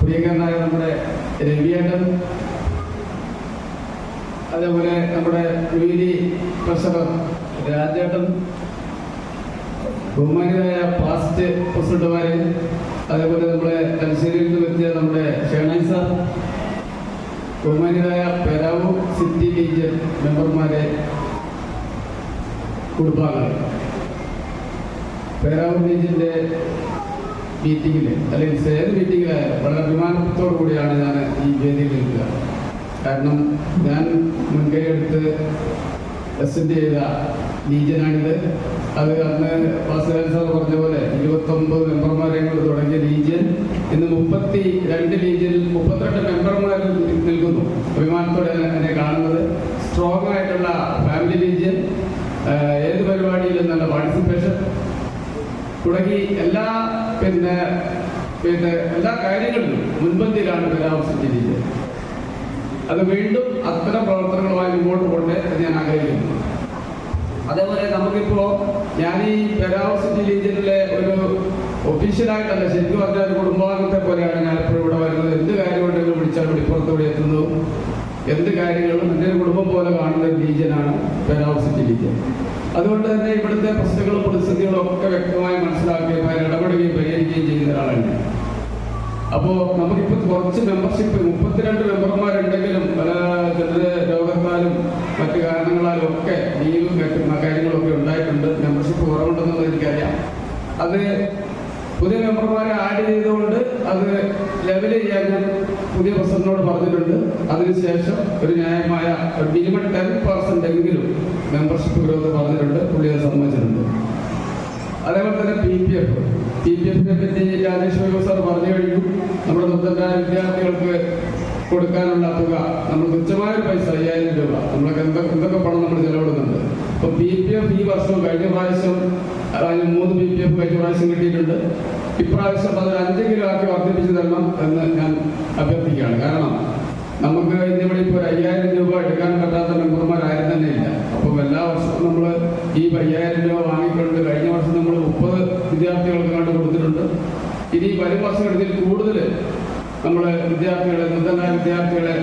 പ്രിയങ്കരനായ നമ്മുടെ രവിയേട്ടൻ, അതേപോലെ നമ്മുടെ യുവിലി ട്രഷറർ രാജേട്ടൻ, ബഹുമാനിയായ പാസ്റ്റ് പ്രസിഡന്റുമാരെ, അതേപോലെ നമ്മുടെ തലശ്ശേരിയിൽ നിന്ന് എത്തിയ നമ്മുടെ ഷേണായി സാർ, ബഹുമാനിയായ പേരാവൂർ സിറ്റി ലീജൻ മെമ്പർമാരെ, കുടുംബാംഗങ്ങൾ, പേരാവൂർ ലീജിന്റെ മീറ്റിങ്ങിൽ അല്ലെങ്കിൽ ഏത് മീറ്റിങ്ങിലായാലും വളരെ അഭിമാനത്തോടു കൂടിയാണ് ഞാൻ ഈ വേദിയിൽ നിൽക്കുക. കാരണം ഞാൻ മുൻകൈ എടുത്ത് പ്രസന്റ് ചെയ്ത ലീജനാണിത്. അത് അന്ന് വാസുദേവൻ സാർ പറഞ്ഞ പോലെ 29 മെമ്പർമാരെ തുടങ്ങിയ ലീജിയൻ ഇന്ന് 32 ലീജിയനിൽ 32 മെമ്പർമാരിൽ നിൽക്കുന്നു. അഭിമാനത്തോടെ എന്നെ കാണുന്നത് സ്ട്രോങ് ആയിട്ടുള്ള ഫാമിലി ലീജിയൻ, ഏത് പരിപാടിയിലും നല്ല പാർട്ടിസിപ്പേഷൻ തുടങ്ങി എല്ലാ എല്ലാ കാര്യങ്ങളിലും മുൻപന്തിയിലാണ് പരാമർശിച്ചിരിക്കുന്നത്. അത് വീണ്ടും അത്തരം പ്രവർത്തനങ്ങളുമായി മുമ്പോട്ട് പോകട്ടെ എന്ന് ഞാൻ ആഗ്രഹിക്കുന്നു. അതേപോലെ നമുക്കിപ്പോ ഞാൻ ഈ പെരാവൂർ സിറ്റി ലീജിയനിലെ ഒരു ഒഫീഷ്യലായിട്ടല്ല, ശരിക്കും പറഞ്ഞ ഒരു കുടുംബാംഗത്തെ പോലെയാണ് ഞാൻ എപ്പോഴും ഇവിടെ വരുന്നത്. എന്ത് കാര്യം ഉണ്ടെങ്കിലും വിളിച്ചാൽ ഇപ്പുറത്തോടെ എത്തുന്നു. എന്ത് കാര്യങ്ങളും എൻ്റെ ഒരു കുടുംബം പോലെ കാണുന്ന ഒരു ലീജിയനാണ് പെരാവൂർ സിറ്റി ലീജിയൻ. അതുകൊണ്ട് തന്നെ ഇവിടുത്തെ പ്രശ്നങ്ങളും പ്രതിസന്ധികളും ഒക്കെ വ്യക്തമായി മനസ്സിലാക്കുകയും അതിൽ ഇടപെടുകയും പരിഹരിക്കുകയും ചെയ്യുന്ന ഒരാളാണ്. അപ്പോൾ നമുക്കിപ്പോൾ കുറച്ച് മെമ്പർഷിപ്പ് 32 മെമ്പർമാരുണ്ടെങ്കിലും പല രോഗത്താലും മറ്റു കാരണങ്ങളാലും ഒക്കെ ലീവും കാര്യങ്ങളൊക്കെ ഉണ്ടായിട്ടുണ്ട്. മെമ്പർഷിപ്പ് കുറവുണ്ടെന്നുള്ളത് എനിക്കറിയാം. അത് പുതിയ മെമ്പർമാരെ ആഡ് ചെയ്തുകൊണ്ട് അത് ലെവൽ ചെയ്യാൻ ഞാൻ പുതിയ പ്രസിഡന്റിനോട് പറഞ്ഞിട്ടുണ്ട്. അതിനുശേഷം ഒരു ന്യായമായ മിനിമം 10% എങ്കിലും മെമ്പർഷിപ്പ് ഗ്രോത്ത് പറഞ്ഞിട്ടുണ്ട്. പുള്ളി അത് സമ്മതിച്ചിട്ടുണ്ട്. അതേപോലെ തന്നെ PPF പറ്റി രാജേഷ് വൈഭവ് സാർ പറഞ്ഞു കഴിഞ്ഞു. നമ്മുടെ നിർദ്ധരായ വിദ്യാർത്ഥികൾക്ക് കൊടുക്കാനുള്ള തുക നമ്മൾ തുച്ഛമായൊരു പൈസ 5000 രൂപ നമ്മളൊക്കെ എന്തൊക്കെ പണം നമ്മൾ ചെലവിടുന്നുണ്ട്. അപ്പൊ PPF ഈ വർഷം കഴിഞ്ഞ പ്രാവശ്യം 3 PPF കഴിഞ്ഞ പ്രാവശ്യം കിട്ടിയിട്ടുണ്ട്. ഇപ്രാവശ്യം അത് 5 കിലോ ആക്കി വർദ്ധിപ്പിച്ചു തരണം എന്ന് ഞാൻ അഭ്യർത്ഥിക്കുകയാണ്. കാരണം നമുക്ക് ഇന്നിവിടെ ഇപ്പോൾ 5000 രൂപ എടുക്കാൻ പറ്റാത്ത മെമ്പർമാരാരും തന്നെ ഇല്ല. അപ്പം എല്ലാ വർഷവും നമ്മൾ ഈ 5000 രൂപ വാങ്ങിക്കൊണ്ട് കഴിഞ്ഞ വർഷം നമ്മൾ 30 വിദ്യാർത്ഥികൾക്ക് കണ്ട് കൊടുത്തിട്ടുണ്ട്. ഇനി വരും വർഷം ഇതിൽ കൂടുതൽ നമ്മൾ നിർദ്ധനായ വിദ്യാർത്ഥികളെ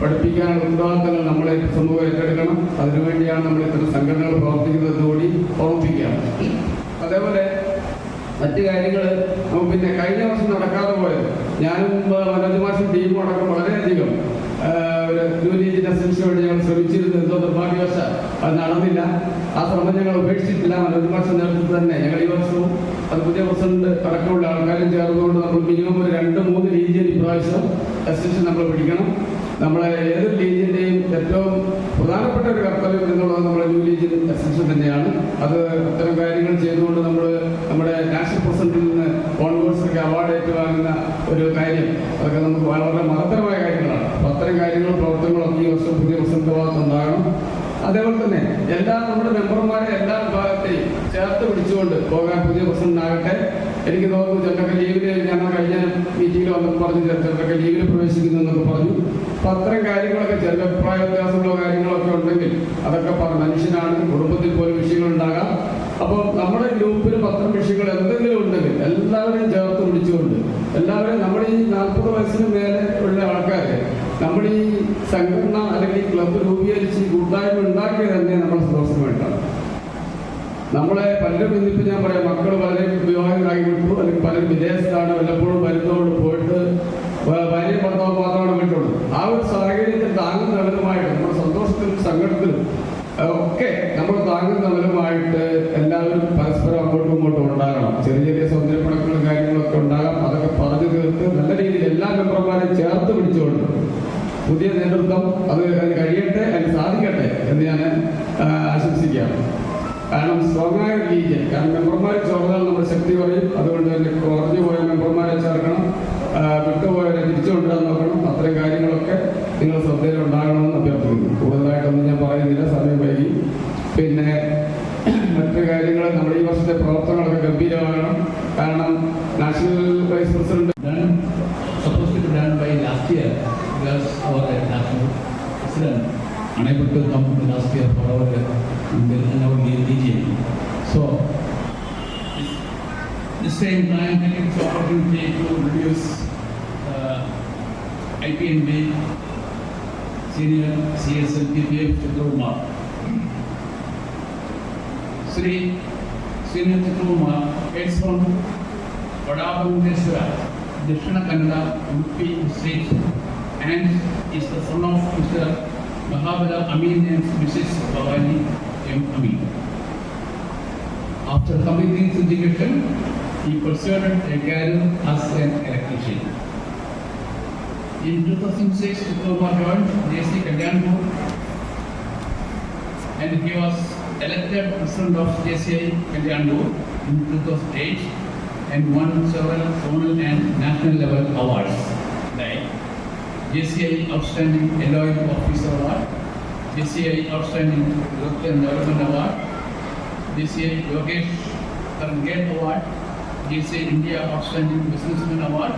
പഠിപ്പിക്കാനുള്ള ഉത്തരവാദിത്തങ്ങൾ നമ്മളെ സമൂഹം ഏറ്റെടുക്കണം. അതിനുവേണ്ടിയാണ് നമ്മൾ ഇത്തരം സംഘടനകൾ പ്രവർത്തിക്കുന്നത് കൂടി ഓർമ്മിപ്പിക്കുകയാണ്. അതേപോലെ മറ്റു കാര്യങ്ങൾ നമുക്ക് പിന്നെ കഴിഞ്ഞ വർഷം നടക്കാതെ പോയത്, ഞാനും മനോജ് മാഷും ടീമും അടക്കം വളരെയധികം ഒരു ന്യൂ ലീജിന്റെ അസൻസിന് വേണ്ടി ഞങ്ങൾ ശ്രമിച്ചിരുന്നു. എന്തോ നിർഭാഗ്യവശാൽ അത് നടന്നില്ല. ആ ശ്രമം ഞങ്ങൾ ഉപേക്ഷിച്ചിട്ടില്ല. മനോജ് മാഷ് നേതൃത്വത്തിൽ തന്നെ ഞങ്ങൾ ഈ വർഷവും അത് പുതിയ പ്രസിഡന്റ് അടക്കമുള്ള ആൾക്കാരും ചേർന്നുകൊണ്ട് നമ്മൾ മിനിമം ഒരു 2-3 ലീജിയൻ ഇപ്രാവശ്യം അസൻഷൻ നമ്മൾ പിടിക്കണം. നമ്മളെ ഏതൊരു ലീജിയന്റെയും ഏറ്റവും പ്രധാനപ്പെട്ട ഒരു കർത്തവ്യം എന്നുള്ളത് നമ്മുടെ ന്യൂ ലീജിയൻ അസൻഷൻ തന്നെയാണ്. അത് അത്തരം കാര്യങ്ങൾ ചെയ്തുകൊണ്ട് നമ്മൾ നമ്മുടെ നാഷണൽ പ്രസിഡന്റിൽ നിന്ന് കോൺവേഴ്സൊക്കെ അവാർഡ് ഏറ്റുവാങ്ങുന്ന ഒരു കാര്യം, അതൊക്കെ നമുക്ക് വളരെ മഹത്തരമായ കാര്യങ്ങളാണ്. അപ്പോൾ അത്തരം കാര്യങ്ങളും പ്രവർത്തനങ്ങളൊക്കെ ഈ വർഷം പുതിയ പ്രസിഡന്റ് ഭാഗത്തുണ്ടാകണം. അതേപോലെ തന്നെ നമ്മുടെ മെമ്പർമാരെ എല്ലാ വിഭാഗത്തെയും ചേർത്ത് പിടിച്ചുകൊണ്ട് പോകാൻ പുതിയ പ്രസിഡന്റാകട്ടെ. എനിക്ക് തോന്നുന്നു ചിലരൊക്കെ ലീവില്, ഞങ്ങൾ കഴിഞ്ഞ മീറ്റിംഗിൽ വന്നപ്പോൾ പറഞ്ഞു ചിലരൊക്കെ ലീവിൽ പ്രവേശിക്കുന്നു എന്നൊക്കെ പറഞ്ഞു. അപ്പം അത്തരം കാര്യങ്ങളൊക്കെ ചില അഭിപ്രായ വ്യത്യാസങ്ങളോ കാര്യങ്ങളൊക്കെ ഉണ്ടെങ്കിൽ അതൊക്കെ മനുഷ്യനാണ്, കുടുംബത്തിൽ പോലും വിഷയങ്ങളുണ്ടാകാം. അപ്പോൾ നമ്മുടെ ഗ്രൂപ്പിൽ 10 വിഷയങ്ങൾ എന്തെങ്കിലും ഉണ്ടെങ്കിൽ എല്ലാവരെയും ചേർത്ത് പിടിച്ചുകൊണ്ട് എല്ലാവരും നമ്മൾ ഈ 40 വയസ്സിന് മേലെ ഉള്ള ആൾക്കാരെ നമ്മൾ ഈ സംഘടന അല്ലെങ്കിൽ ക്ലബ്ബ് രൂപീകരിച്ച് കൂട്ടായ്മ ഉണ്ടാക്കിയത് തന്നെ നമ്മുടെ സന്തോഷം വേണ്ടാണ്. നമ്മളെ പലരും ഇന്നിപ്പോൾ ഞാൻ പറയാം, മക്കൾ പലരും വിവാഹങ്ങളാക്കി വിട്ടു, അല്ലെങ്കിൽ പലരും വിദേശത്താണ്, വല്ലപ്പോഴും വരുന്നവരോട് പോയിട്ട് ഭാര്യയും ഭർത്താവും മാത്രമാണ് വീട്ടുള്ളൂ. ആ ഒരു സാഹചര്യത്തിൽ താങ്ങുന്നവരുമായിട്ട് നമ്മുടെ സന്തോഷത്തിലും സങ്കടത്തിലും ഒക്കെ നമ്മൾ താങ്ങുന്നവരുമായിട്ട് എല്ലാവരും പരസ്പരം അങ്ങോട്ടും ഇങ്ങോട്ടും ഉണ്ടാകണം. ചെറിയ ചെറിയ സൗന്ദര്യപ്പണങ്ങളും കാര്യങ്ങളൊക്കെ ഉണ്ടാകാം. അതൊക്കെ പറഞ്ഞു തീർത്ത് നല്ല രീതിയിൽ എല്ലാ മെമ്പർമാരെയും ചേർത്ത് പിടിച്ചുകൊണ്ട് പുതിയ നേതൃത്വം അതിന് കഴിയട്ടെ, അതിന് സാധിക്കട്ടെ എന്ന് ഞാൻ ആശംസിക്കുകയാണ്. കാരണം സ്ട്രോങ് ആയ ലീജിയൻ, കാരണം മെമ്പർമാരെ ചേർന്നാൽ നമ്മുടെ ശക്തി കുറയും. അതുകൊണ്ട് തന്നെ കുറഞ്ഞു പോയ മെമ്പർമാരെ ചേർക്കണം, വിട്ടുപോയവരെ തിരിച്ചു കൊണ്ടുവരാൻ നോക്കണം. അത്തരം കാര്യങ്ങളൊക്കെ നിങ്ങൾ ശ്രദ്ധയിൽ ഉണ്ടാകണമെന്ന് അഭ്യർത്ഥിക്കുന്നു. കൂടുതലായിട്ടൊന്നും ഞാൻ പറയുന്നില്ല, സമയം വൈകി. പിന്നെ മറ്റു കാര്യങ്ങൾ നമ്മുടെ ഈ വർഷത്തെ പ്രവർത്തനങ്ങളൊക്കെ ഗംഭീരമാകണം. കാരണം national vice president Supposed to be done by last year because our national president unable to come last year for our region. So this time I am taking this opportunity to introduce IPNB Senior CSL PPF Chitrakumar. Sri Senior Chitrakumar is from Vadabundeswara, Dakshina Kannada, UP state, and is the son of Mr. Mahabala Amin and Mrs. Bhavani M. Amin. After completing his education, he pursued a career as an electrician. In 2006, Chitrakumar joined JC Kalyanpur and he was elected president of JCI Kalyanpur in 2008 and won several zonal and national level awards like JCI Outstanding Alloy Officer Award, JCI Outstanding Growth and Development Award, JCI Yogesh Karngate Award, JCI India Outstanding Businessman Award,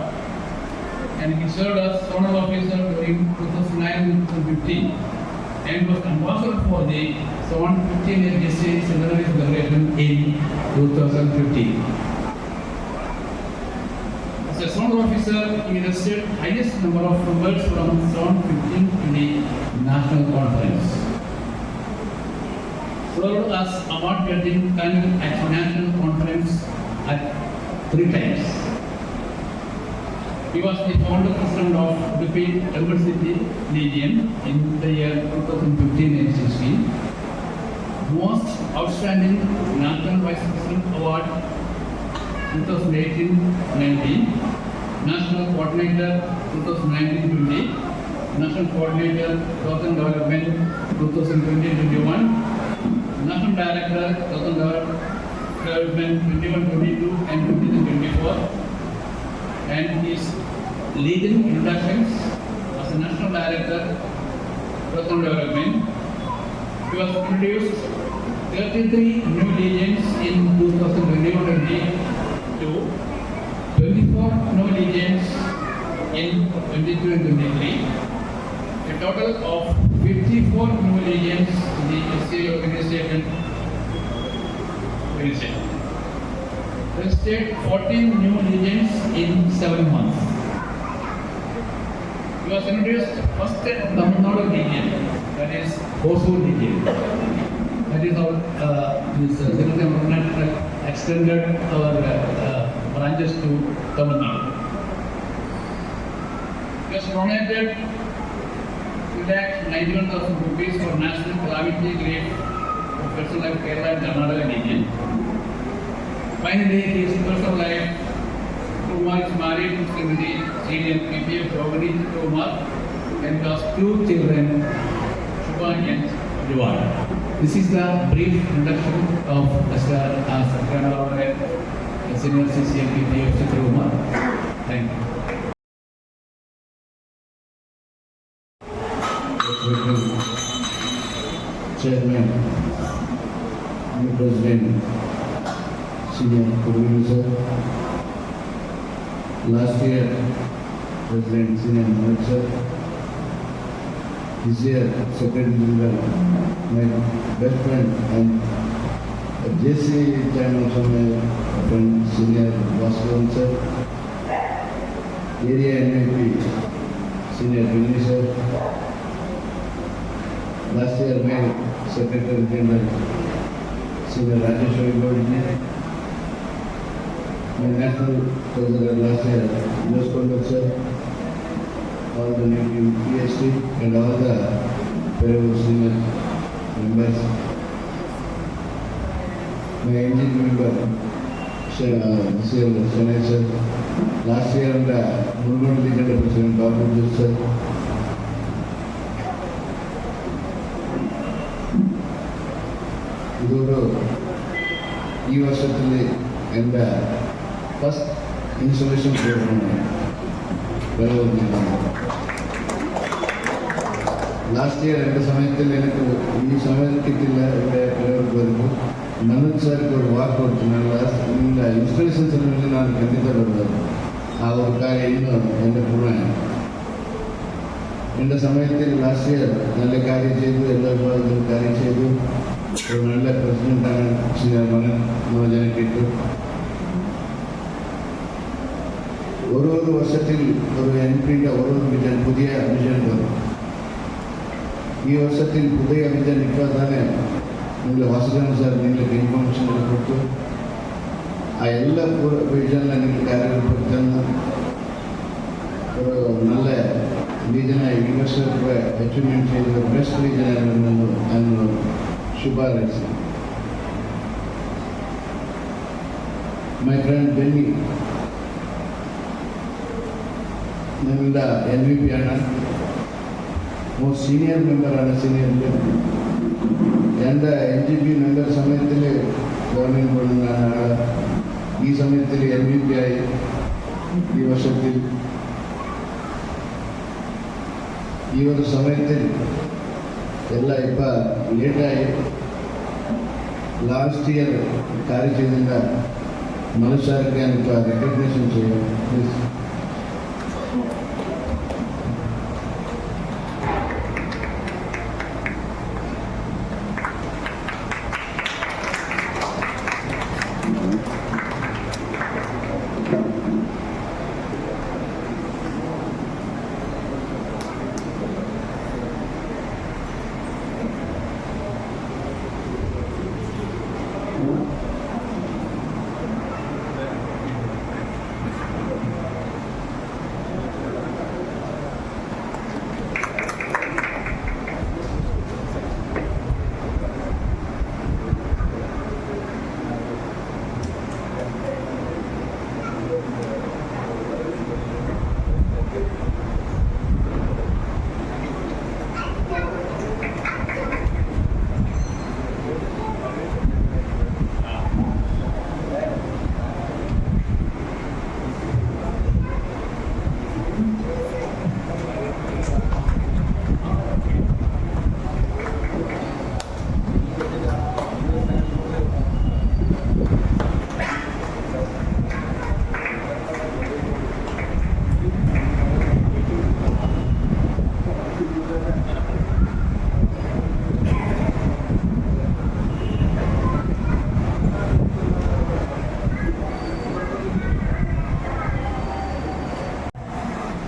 and he served as zonal officer during 2009-2015 and was ambassador for the 715th JCI Centenary Celebration in 2015. As a zonal officer, he received highest number of members from Zone 15 to the National Conference. Served as award-getting panel at National Conference at 3 times. He was the founder president of Udupi Temple City Legion in the year 2015 and 16. Most Outstanding National Vice President Award 2018-19, National Coordinator 2019-20, National Coordinator Growth and Development 2020-21, National Director Growth and Development 21-22 and 23-24, and his leading introductions as a National Director Growth and Development. He was introduced 33 new legions in 2021-22, 24 new legions in 22 and 23, a total of 54 new legions in the SCA organization. Registered 14 new legions in 7 months. He was introduced first Tamil Nadu legion, that is Hosur legion. That is our this government extended our branches to Tamil Nadu. He was nominated 2,91,000 rupees for National Calamity Relief for Person Life Kerala and Karnataka region. Finally, he is person life. Kumar is married to Srimati Senior PPF Bhavani Kumar and has 2 children, Shubha and Jivan. This is the brief introduction of Mr. Sakranala, Senior CCM PPF Kumar. Thank you. Chairman, new President, Senior Producer, last year President Senior Manager, this year Secretary General, my best friend and JC Chairman from my friend Senior Bhaskaran sir, Area NIP Senior Producer, last year my Secretary General Senior Rajeshwari Godji, my National Treasurer last year Vilas Sir, all the new PhD and all the fellow senior members, my engine member Chennai sir, last year and the Mulund Legion President Babu sir, ഈ വർഷത്തിലെ എൻ്റെ first installation പ്രോഗ്രാമാണ് last year എൻ്റെ സമയത്തിൽ എനിക്ക് ഈ സമയത്ത് കിട്ടില്ല ഇവിടെ പലവർക്ക് വരുമ്പോൾ മനോജ് സാർക്ക് ഒരു വാക്ക് കൊടുത്തു ഞാൻ ലാസ്റ്റ് ഇൻസ്റ്റലേഷൻ സെൻറ്ററിൽ ನಾನು ಖಂಡಿತப்படுന്നത് ആ ഒരു കാര്യം ഇന്ന് എൻ്റെ പൂർണ്ണമാണ്. എൻ്റെ സമയത്തിൽ ലാസ്റ്റ് ഇയർ നല്ല കാര്യം ചെയ്തു, എല്ലാ വിഭാഗത്തിലും കാര്യം ചെയ്തു. ഒരു നല്ല പ്രസിഡൻ്റാണ് മകൻ നോജനക്കിട്ടു. ഓരോ വർഷത്തിൽ ഒരു MP-യുടെ ഓരോ വിജൻ പുതിയ വിജൻ വരും. ഈ വർഷത്തിൽ പുതിയ വിജൻ ഇപ്പോൾ തന്നെ നിങ്ങൾ വാസുദേവൻ സാർ നിങ്ങൾക്ക് ഇൻഫർമേഷൻ കൊടുത്തു. ആ എല്ലാ വിജനിലും നിങ്ങൾ കാര്യപ്പെടുത്തുന്ന ഒരു നല്ല regional universal achievement ചെയ്ത ബെസ്റ്റ് regional എന്ന് ശുപാർശ. മൈ ഫ്രണ്ട് ബെന്നി ഞങ്ങളുടെ MVP ആണ്. മോസ്റ്റ് സീനിയർ മെമ്പറാണ്. സീനിയർ എൻ്റെ NGP മെമ്പർ സമയത്തിൽ ഗവൺമെൻറ് കൊടുക്കുന്ന ആൾ ഈ സമയത്തിൽ MVP ആയി. ഈ വർഷത്തിൽ ഈ ഒരു സമയത്തിൽ എല്ലാം ഇപ്പം ലേറ്റായി. ലാസ്റ്റ് ഇയർ കാര്യം ചെയ്തില്ല മനുഷ്യർക്ക് ഇപ്പോൾ റെക്കഗ്നേഷൻ ചെയ്യും.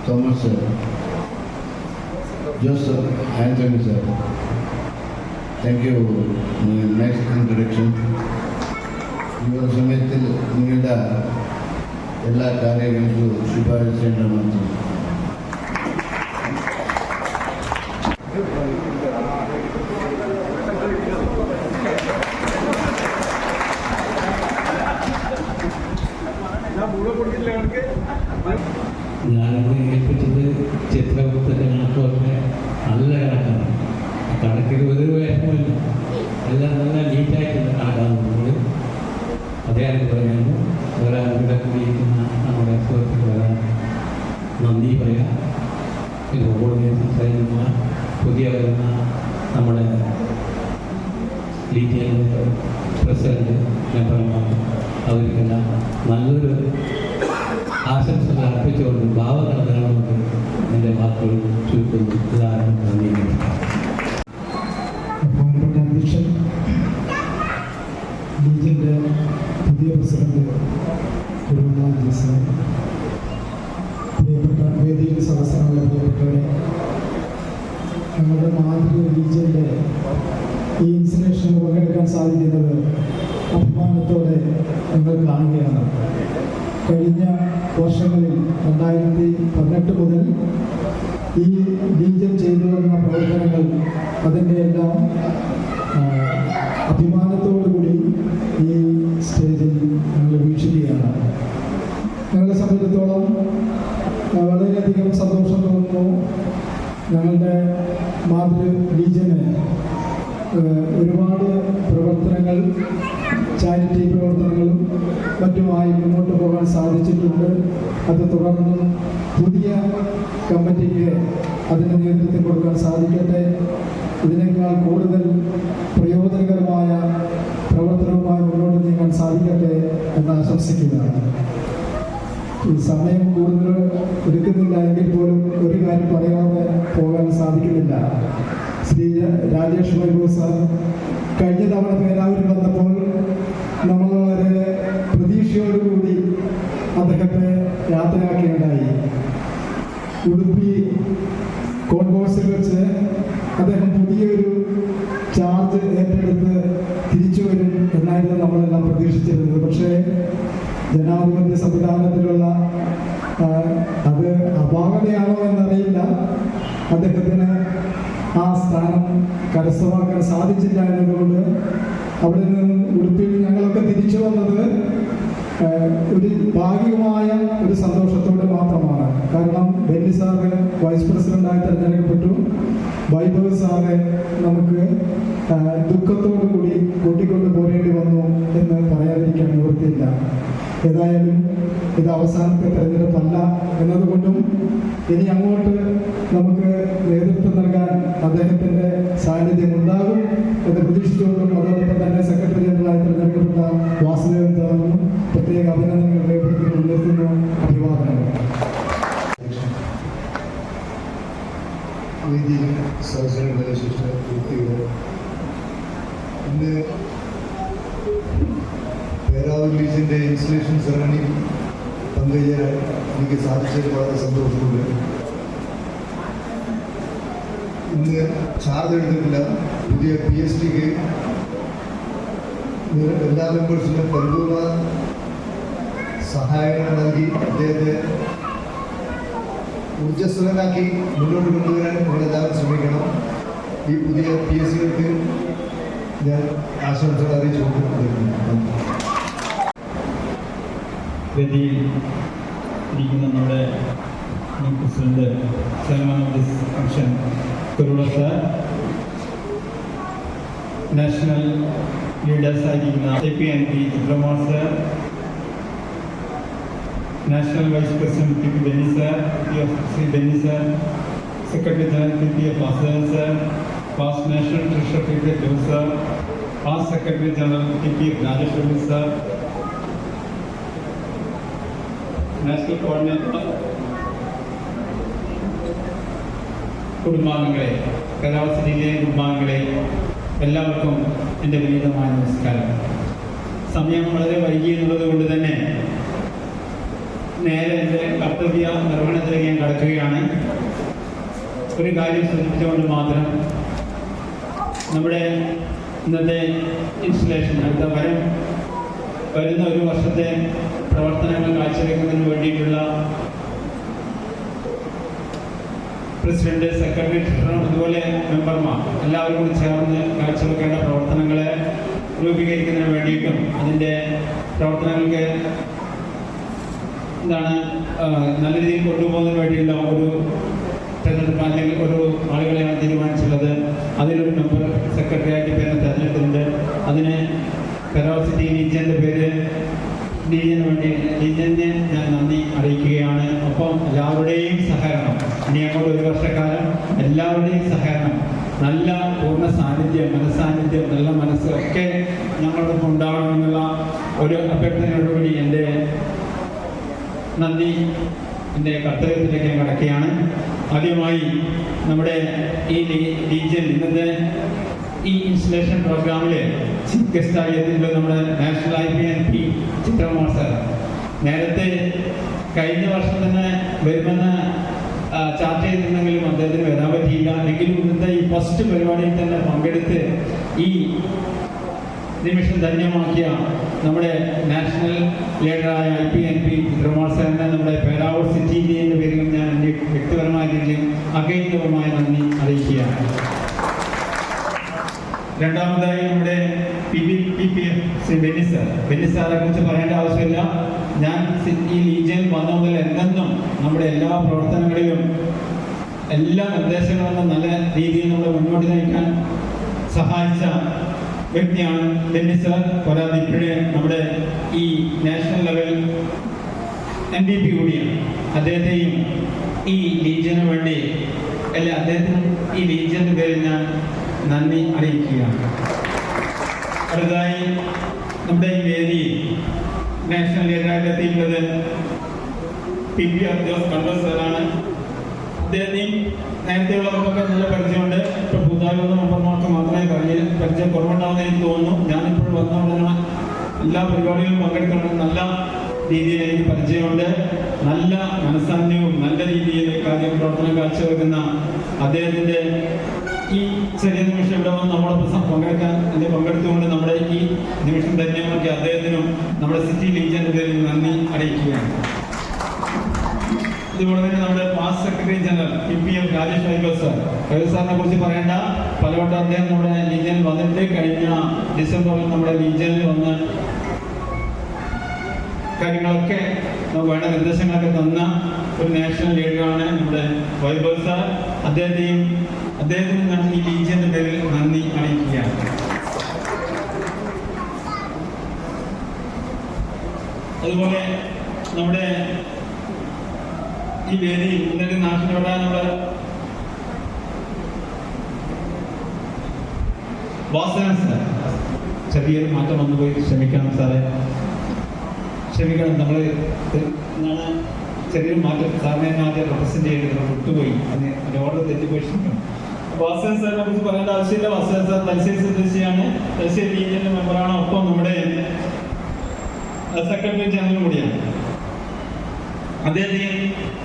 Thomas sir, Joseph Anthony sir, thank you. Next introduction. Your സമയത്തിൽ നിങ്ങളുടെ എല്ലാ കാര്യങ്ങൾക്കും ശുപാർശ ചെയ്യണമെന്ന് ഞാനിവിടെ ഏൽപ്പിച്ചത് ചിത്രഗുപ്തൻ്റെ കണക്കൊക്കെ നല്ല കണക്കാണ്. കണക്കിൽ ഒരു വിഷമമില്ല, എല്ലാം നല്ല നീറ്റായിട്ടുള്ള കണക്കാണ് നമ്മൾ. അദ്ദേഹം പറയുന്നു ഇവിടെ കൂടിയിരിക്കുന്ന നമ്മുടെ സുഹൃത്തുക്കളെ നന്ദി പറയാം. ഇതുപോലെ സംസാരിക്കുന്ന പുതിയ വരുന്ന നമ്മുടെ ലീഗിയൻ്റെ പ്രസിഡന്റ് മെമ്പർമാർ അവർക്കെല്ലാം നല്ലൊരു ആശംസകൾ അർപ്പിച്ചുകൊണ്ട് ഭാവങ്ങൾ നൽകണമെന്ന് എൻ്റെ വാക്കുകൾ ചുരുക്കുന്നു. ഇതാണ് നന്ദി. ബഹുമാനപ്പെട്ട അധ്യക്ഷൻ, ലീഗിൻ്റെ പുതിയ പ്രസിഡന്റ് കുരുവിനാഥ് സാർ, പ്രിയപ്പെട്ട വേദിയിൽ സദസ്യങ്ങളുള്ള പ്രിയപ്പെട്ടവരെ, ഞങ്ങളുടെ മാതൃ ലീഗിൻ്റെ ഈ ഇൻസ്റ്റലേഷനിൽ പങ്കെടുക്കാൻ സാധിക്കുന്നത് അഭിമാനത്തോടെ ഞങ്ങൾ കാണുകയാണ്. കഴിഞ്ഞ വർഷങ്ങളിൽ 2018 മുതൽ ഈ ലീഗൻ ചെയ്തു വരുന്ന പ്രവർത്തനങ്ങൾ അതിൻ്റെ എല്ലാം അഭിമാനത്തോടുകൂടി ഈ സ്റ്റേജിൽ ഞങ്ങൾ വീക്ഷിക്കുകയാണ്. ഞങ്ങളെ സംബന്ധിച്ചിടത്തോളം വളരെയധികം സന്തോഷം തോന്നുന്നു. ഞങ്ങളുടെ മാതൃ ലീഗന് ഒരുപാട് പ്രവർത്തനങ്ങൾ, ചാരിറ്റി പ്രവർത്തനങ്ങളും മറ്റുമായി മുന്നോട്ട് പോകാൻ സാധിച്ചിട്ടുണ്ട്. അത് തുടർന്നും പുതിയ കമ്മിറ്റിക്ക് അതിന് നേതൃത്വം കൊടുക്കാൻ സാധിക്കട്ടെ. ഇതിനേക്കാൾ കൂടുതൽ പ്രയോജനകരമായ പ്രവർത്തനവുമായി മുന്നോട്ട് നീങ്ങാൻ സാധിക്കട്ടെ എന്ന് ആശംസിക്കുകയാണ്. ഈ സമയം കൂടുതൽ എടുക്കുന്നില്ല എങ്കിൽ പോലും ഒരു കാര്യം പറയാതെ പോകാൻ സാധിക്കുന്നില്ല. ശ്രീ രാജേഷ് വൈഭവ് സാർ കഴിഞ്ഞ തവണ പേരാവൂരിൽ വന്നപ്പോൾ നമ്മൾ വളരെ പ്രതീക്ഷയോടുകൂടി അദ്ദേഹത്തെ യാത്രയാക്കുകയുണ്ടായി. ഉടുപ്പി കോൺകോഴ്സിൽ വെച്ച് അദ്ദേഹം പുതിയൊരു ചാർജ് ഏറ്റെടുത്ത് തിരിച്ചു വരും എന്നായിരുന്നു നമ്മളെല്ലാം പ്രതീക്ഷിച്ചിരുന്നത്. പക്ഷേ ജനാധിപത്യ സംവിധാനത്തിലുള്ള അത് അപാകതയാണോ എന്നറിയില്ല, അദ്ദേഹത്തിന് ആ സ്ഥാനം കരസ്ഥമാക്കാൻ സാധിച്ചില്ല എന്നതുകൊണ്ട് അവിടെ നിന്ന് ഉടുപ്പിൽ ഞങ്ങളൊക്കെ തിരിച്ചു വന്നത് ഒരു ഭാഗികമായ ഒരു സന്തോഷത്തോടെ മാത്രമാണ്. കാരണം ബെന്നി സാറ് വൈസ് പ്രസിഡന്റായി തിരഞ്ഞെടുക്കപ്പെട്ടു, വൈഭവ് സാറെ നമുക്ക് ദുഃഖത്തോടു കൂടി കൂട്ടിക്കൊണ്ട് പോരേണ്ടി വന്നു എന്ന് പറയാതിരിക്കാൻ നിവൃത്തിയില്ല. ഏതായാലും ഇത് അവസാനത്തെ തെരഞ്ഞെടുപ്പല്ല എന്നതുകൊണ്ടും ഇനി അങ്ങോട്ട് നമുക്ക് നേതൃത്വം നൽകാൻ അദ്ദേഹത്തിൻ്റെ സാന്നിധ്യം ഉണ്ടാകും എന്ന് പ്രതീക്ഷിച്ചുകൊണ്ടും അതോടൊപ്പം തന്നെ സെക്രട്ടറി ജനറലായി തിരഞ്ഞെടുക്കപ്പെട്ട വാസുദേവൻ സാറിനും പ്രത്യേക അഭിനന്ദനങ്ങൾ രേഖപ്പെടുത്തി മുൻനിർത്തുന്നു. അഭിവാദനങ്ങൾ. ഇന്ന് പേരാവൂർ ലീജിൻ്റെ ഇൻസ്റ്റലേഷൻ സെറമണിയിൽ പങ്കുചേരാൻ എനിക്ക് സാധിച്ചത് വളരെ സന്തോഷമുണ്ട്. ഇന്ന് ചാർജ് എടുത്തിട്ടില്ല. പുതിയ PhDക്ക് എല്ലാ മെമ്പേഴ്സിനും പരിപൂർണ സഹായങ്ങൾ നൽകി അദ്ദേഹത്തെ ഊർജ്ജസ്വലനാക്കി മുന്നോട്ട് കൊണ്ടുവരാൻ നമ്മളെല്ലാവരും ശ്രമിക്കണം. ഈ പുതിയ PhDകൾക്ക് ഞാൻ ആശംസകൾ അറിയിച്ചു കൊടുക്കുന്നു. വേദിയിൽ ഇരിക്കുന്ന നമ്മുടെ മുൻ president chairman of this function Kurula sir, national ലീഡേഴ്സായിരിക്കുന്ന APNP diploma sir, national vice president PP Benny sir, Shri Benny sir, secretary general PP Vasudevan sir, past national treasurer PP Jose sir, past secretary general PP Rajesh Vaibhav sir, national coordinator, കുടുംബാംഗങ്ങളെ, കലാവസ്ഥയിലെ കുടുംബാംഗങ്ങളെ, എല്ലാവർക്കും എൻ്റെ വിനീതമായ നമസ്കാരം. സമയം വളരെ വൈകി എന്നുള്ളത് കൊണ്ട് തന്നെ നേരെ എൻ്റെ കർത്തവ്യ നിർവഹണത്തിലേക്ക് ഞാൻ കടക്കുകയാണ്. ഒരു കാര്യം സൂചിപ്പിച്ചുകൊണ്ട് മാത്രം, നമ്മുടെ ഇന്നത്തെ ഇൻസ്റ്റലേഷൻ വരുന്ന ഒരു വർഷത്തെ പ്രവർത്തനങ്ങൾ കാഴ്ചവെക്കുന്നതിന് വേണ്ടിയിട്ടുള്ള പ്രസിഡന്റ്, സെക്രട്ടറി, ട്രഷറർ, അതുപോലെ മെമ്പർമാർ എല്ലാവരും കൂടി ചേർന്ന് കാഴ്ചവെക്കേണ്ട പ്രവർത്തനങ്ങളെ രൂപീകരിക്കുന്നതിന് വേണ്ടിയിട്ടും അതിൻ്റെ പ്രവർത്തനങ്ങൾക്ക് നല്ല രീതിയിൽ കൊണ്ടുപോകുന്നതിന് വേണ്ടിയുള്ള ഒരു തെരഞ്ഞെടുപ്പ് അല്ലെങ്കിൽ ഒരു ആളുകളെയാണ് തീരുമാനിച്ചിട്ടുള്ളത്. അതിലൊരു മെമ്പർ സെക്രട്ടറിയായിട്ട് പേരെ തെരഞ്ഞെടുത്തിട്ടുണ്ട്. അതിന് പേരാവൂർ സിറ്റി ലീജിയൻ്റെ പേര് ലീജിയനെ ഞാൻ നന്ദി അറിയിക്കുകയാണ്. ഒപ്പം എല്ലാവരുടെയും സഹകരണം, ഇനി അങ്ങോട്ട് ഒരു വർഷക്കാലം എല്ലാവരുടെയും സഹകരണം, നല്ല പൂർണ്ണ സാന്നിധ്യം, മനസ്സാന്നിധ്യം, നല്ല മനസ്സ് ഒക്കെ ഞങ്ങളോടൊപ്പം ഉണ്ടാവണമെന്നുള്ള ഒരു അഭ്യർത്ഥനയോടുകൂടി എൻ്റെ നന്ദി, എൻ്റെ കർത്തവ്യത്തിലേക്ക് ഞാൻ കടക്കുകയാണ്. ആദ്യമായി നമ്മുടെ ഈ ലീജിയൻ ഇന്നത്തെ ഈ ഇൻസ്റ്റലേഷൻ പ്രോഗ്രാമിൽ ചീഫ് ഗസ്റ്റായി എത്തിയിട്ടുള്ള നമ്മുടെ നാഷണൽ IPNP ചിത്രകുമാർ സാർ. നേരത്തെ കഴിഞ്ഞ വർഷം തന്നെ വരുമെന്ന് ചാർട്ട് ചെയ്തിരുന്നെങ്കിലും അദ്ദേഹത്തിന് വരാൻ പറ്റിയില്ല. എങ്കിലും ഇന്നത്തെ ഈ ഫസ്റ്റ് പരിപാടിയിൽ തന്നെ പങ്കെടുത്ത് ഈ നിമിഷം ധന്യമാക്കിയ നമ്മുടെ നാഷണൽ ലീഡറായ IPNP ചിത്രകുമാർ സാറിനെ നമ്മുടെ പേരാവൂർ സിറ്റി ലീഗിൻ്റെ പേരിലും ഞാൻ എൻ്റെ വ്യക്തിപരമായ രീതിയിലും അകൈന്യവുമായ നന്ദി അറിയിക്കുകയാണ്. രണ്ടാമതായി നമ്മുടെ PP ശ്രീ ബെന്നി സാറെ കുറിച്ച് പറയേണ്ട ആവശ്യമില്ല. ഞാൻ ഈ ലീജിയൻ വന്ന മുതൽ എന്നെന്നും നമ്മുടെ എല്ലാ പ്രവർത്തനങ്ങളിലും എല്ലാ നിർദ്ദേശങ്ങളും നല്ല രീതിയിൽ നമ്മൾ മുന്നോട്ട് നയിക്കാൻ സഹായിച്ച വ്യക്തിയാണ് ബെന്നി സാർ. പോരാതെ ഇപ്പോഴേ നമ്മുടെ ഈ നാഷണൽ ലെവൽ MVP കൂടിയാണ്. അദ്ദേഹത്തെയും ഈ ലീജിയന് വേണ്ടി അദ്ദേഹത്തിനും ഈ ലീജിയൻ്റെ പേരിൽ ഞാൻ നന്ദി അറിയിക്കുകയാണ്. അടുത്തതായി നമ്മുടെ ഈ വേദിയിൽ നാഷണൽ ലീഡറായിട്ട് എത്തിയിട്ടുള്ളത് PB ജോസ് കണ്ടോ സാറാണ്. അദ്ദേഹത്തെയും നേരത്തെയുള്ളവർക്കൊക്കെ നല്ല പരിചയമുണ്ട്. ഇപ്പോൾ പുതുതായുള്ള മെമ്പർമാർക്ക് മാത്രമേ പരിചയം കുറവുണ്ടാവുമെന്ന് എനിക്ക് തോന്നുന്നു. ഞാനിപ്പോൾ വന്നോണ്ടാണ് എല്ലാ പരിപാടികളിലും പങ്കെടുക്കുന്നത്. നല്ല രീതിയിൽ എനിക്ക് പരിചയമുണ്ട്. നല്ല മനസ്സാന്നിധ്യവും നല്ല രീതിയിൽ പ്രവർത്തനം കാഴ്ചവെക്കുന്ന അദ്ദേഹത്തിൻ്റെ ഈ ചെറിയ നിമിഷം ഇവിടെ വന്ന് നമ്മളൊപ്പം പങ്കെടുത്തുകൊണ്ട് നമ്മുടെ ഈ നിമിഷം ധന്യമാക്കി അദ്ദേഹത്തിനും നമ്മുടെ സിറ്റി ലീജിയന്റെ പേരിൽ നന്ദി അറിയിക്കുകയാണ്. ഇതുപോലെ തന്നെ നമ്മുടെ past secretary general PPM Rajesh വൈബൽ സാറിനെ കുറിച്ച് പറയേണ്ട. പലവട്ടം അദ്ദേഹം നമ്മുടെ ലീജിയനിൽ വന്നിട്ട് കഴിഞ്ഞ ഡിസംബറിൽ നമ്മുടെ ലീജിയനിൽ വന്ന് കാര്യങ്ങളൊക്കെ വേണ്ട നിർദ്ദേശങ്ങളൊക്കെ തന്ന ഒരു നാഷണൽ ലീഡറാണ് നമ്മുടെ വൈബൽ സാർ. അദ്ദേഹത്തിന് ഞാൻ ഈ ലീജിയന്റെ പേരിൽ നന്ദി അറിയിക്കുകയാണ്. അതുപോലെ നമ്മുടെ ഈ വേദിയിൽ ഇന്നലെ നാട്ടിലുള്ള നമ്മുടെ വാസന സാർ, ചെറിയൊരു മാറ്റം വന്നുപോയി, ക്ഷമിക്കണം സാറേ, ക്ഷമിക്കണം. നമ്മൾ ചെറിയൊരു മാറ്റം സാറിനെ ആദ്യം റെപ്രസെന്റ് ചെയ്തിട്ട് വിട്ടുപോയി, അതിന് ഓർഡർ തെറ്റിപ്പോയി, ക്ഷമിക്കണം. വാസന സാറിനെ കുറിച്ച് പറയേണ്ട ആവശ്യമില്ല. വാസന സാർ തലശ്ശേരി സ്വദേശിയാണ്, തലശ്ശേരി ലീജിയന്റെ മെമ്പറാണ്, ഒപ്പം നമ്മുടെ സെക്രട്ടറി ജനറൽ കൂടിയാണ്. അദ്ദേഹത്തിന്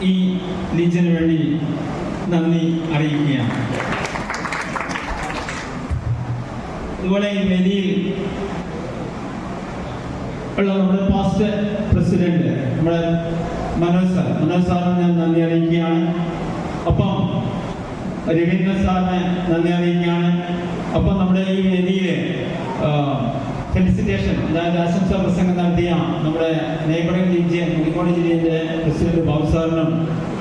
ഈ ലീജിയന് വേണ്ടി നന്ദി അറിയിക്കുകയാണ്. അതുപോലെ ഈ വേദിയിൽ ഉള്ള നമ്മുടെ പാസ്റ്റ് പ്രസിഡന്റ് നമ്മുടെ മനോജ് സാറിന് ഞാൻ നന്ദി അറിയിക്കുകയാണ്. ഒപ്പം രവീന്ദ്രൻ സാറിന് നന്ദി അറിയിക്കുകയാണ്. ഒപ്പം നമ്മുടെ ഈ വേദിയിൽ ഫെലിസിറ്റേഷൻ, അതായത് ആശംസാ പ്രസംഗം നടത്തിയ നമ്മുടെ നെയ്ബറിംഗ് ലീജിയൻ കോഴിക്കോട് ജില്ലയുടെ പ്രസിഡന്റ് ബാബു സാറിനും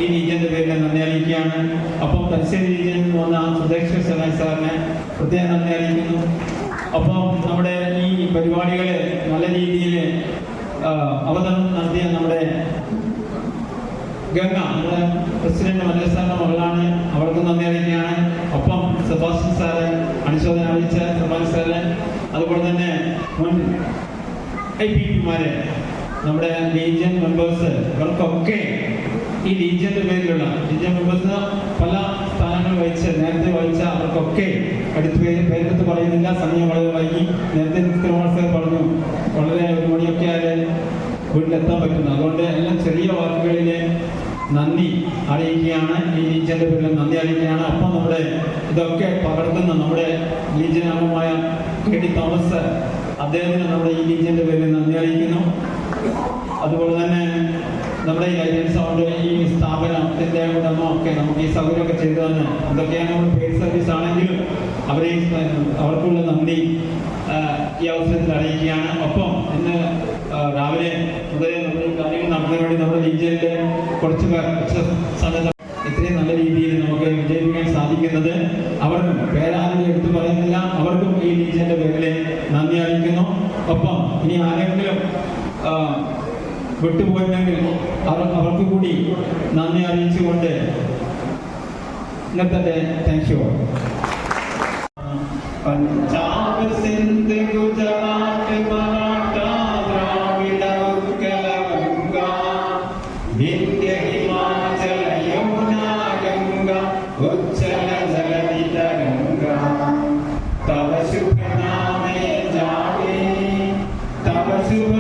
ഈ ലീജിയന്റെ പേരിൽ നന്ദി അറിയിക്കുകയാണ്. ഒപ്പം തലശ്ശേരി ലീജിയനിൽ നിന്ന് വന്ന സുധേഷ് സനായ് സാറിനെ പ്രത്യേകം നന്ദി അറിയിക്കുന്നു. ഒപ്പം നമ്മുടെ ഈ പരിപാടികളെ നല്ല രീതിയിൽ അവതരണം നടത്തിയ നമ്മുടെ ഗംഗ, നമ്മുടെ പ്രസിഡന്റ് മല്ലു സാറിന്റെ മകളാണ്, അവർക്ക് നന്ദി അറിയിക്കുകയാണ്. ഒപ്പം സെബാസ്റ്റ്യൻ സാറ് അനുശോചനം അറിയിച്ച സെബാസ്റ്റ്യൻ സാറ്, അതുപോലെ തന്നെ മുൻ IPPമാര്, നമ്മുടെ ലീജിയൻ മെമ്പേഴ്സ്, ഇവർക്കൊക്കെ ഈ ലീജിയന്റെ പേരിലുള്ള ലീജിയൻ മെമ്പേഴ്സിന് പല സ്ഥാനങ്ങൾ നേരത്തെ വഹിച്ച അവർക്കൊക്കെ പേരെടുത്ത് പറയുന്നില്ല, സമയം വളരെ വൈകി. നേരത്തെ സാർ പറഞ്ഞു വളരെ 1 മണിയൊക്കെ ആയാലും വീട്ടിലെത്താൻ പറ്റുന്നു. അതുകൊണ്ട് എല്ലാം ചെറിയ വാക്കുകളിൽ നന്ദി അറിയിക്കുകയാണ്. ഈ ലീജിയന്റെ പേരിൽ നന്ദി അറിയിക്കുകയാണ്. ഒപ്പം നമ്മുടെ ഇതൊക്കെ പകർത്തുന്ന നമ്മുടെ ലീജിയൻ അംഗമായ KT തോമസ്, അദ്ദേഹത്തിന് നമ്മുടെ ഈ ലീജിയന്റെ പേരിൽ നന്ദി അറിയിക്കുന്നു. അതുപോലെ തന്നെ നമ്മുടെ ഈ ലൈജൻ സൗണ്ട് ഈ സ്ഥാപനത്തിന്റെ ഉടമ ഒക്കെ നമുക്ക് ഈ സൗകര്യമൊക്കെ ചെയ്തു തന്നെ, എന്തൊക്കെയാണ് നമ്മൾ പെയ്ഡ് സർവീസ് ആണെങ്കിലും അവർക്കുള്ള നന്ദി ഈ അവസരത്തിൽ അറിയിക്കുകയാണ്. ഒപ്പം ഇന്ന് രാവിലെ മുതലേ നമ്മൾ ഈ കാര്യങ്ങൾ നടന്നതിന് വേണ്ടി നമ്മുടെ ലീജിയനിലെ കുറച്ച് സമയത്ത് ഇത്രയും നല്ല രീതിയിൽ നമുക്ക് വിജയിപ്പിക്കാൻ സാധിക്കുന്നത് അവർക്കും, പേരാരും എടുത്തു പറയുന്നില്ല, അവർക്കും ഈ ലീജിയന്റെ പേരിൽ നന്ദി അറിയിക്കുന്നു. ഒപ്പം ഇനി ആരെങ്കിലും വിട്ടുപോയിട്ടുണ്ടെങ്കിൽ അവർക്ക് കൂടി നന്ദി അറിയിച്ചുകൊണ്ട് ഇന്നത്തെ താങ്ക് യു. പഞ്ചാബ്, സിന്ധ്, ഗുജറാത്ത്, മറാഠ, ദ്രാവിഡ, ഉത്കല, ഗംഗ, വിന്ധ്യ, ഹിമാചല, യമുന, ഗംഗ, ഉജ്ജല, ജലധി തരംഗ, തവ ശുഭ നാമേ ജാഗേ, തവ ശുഭ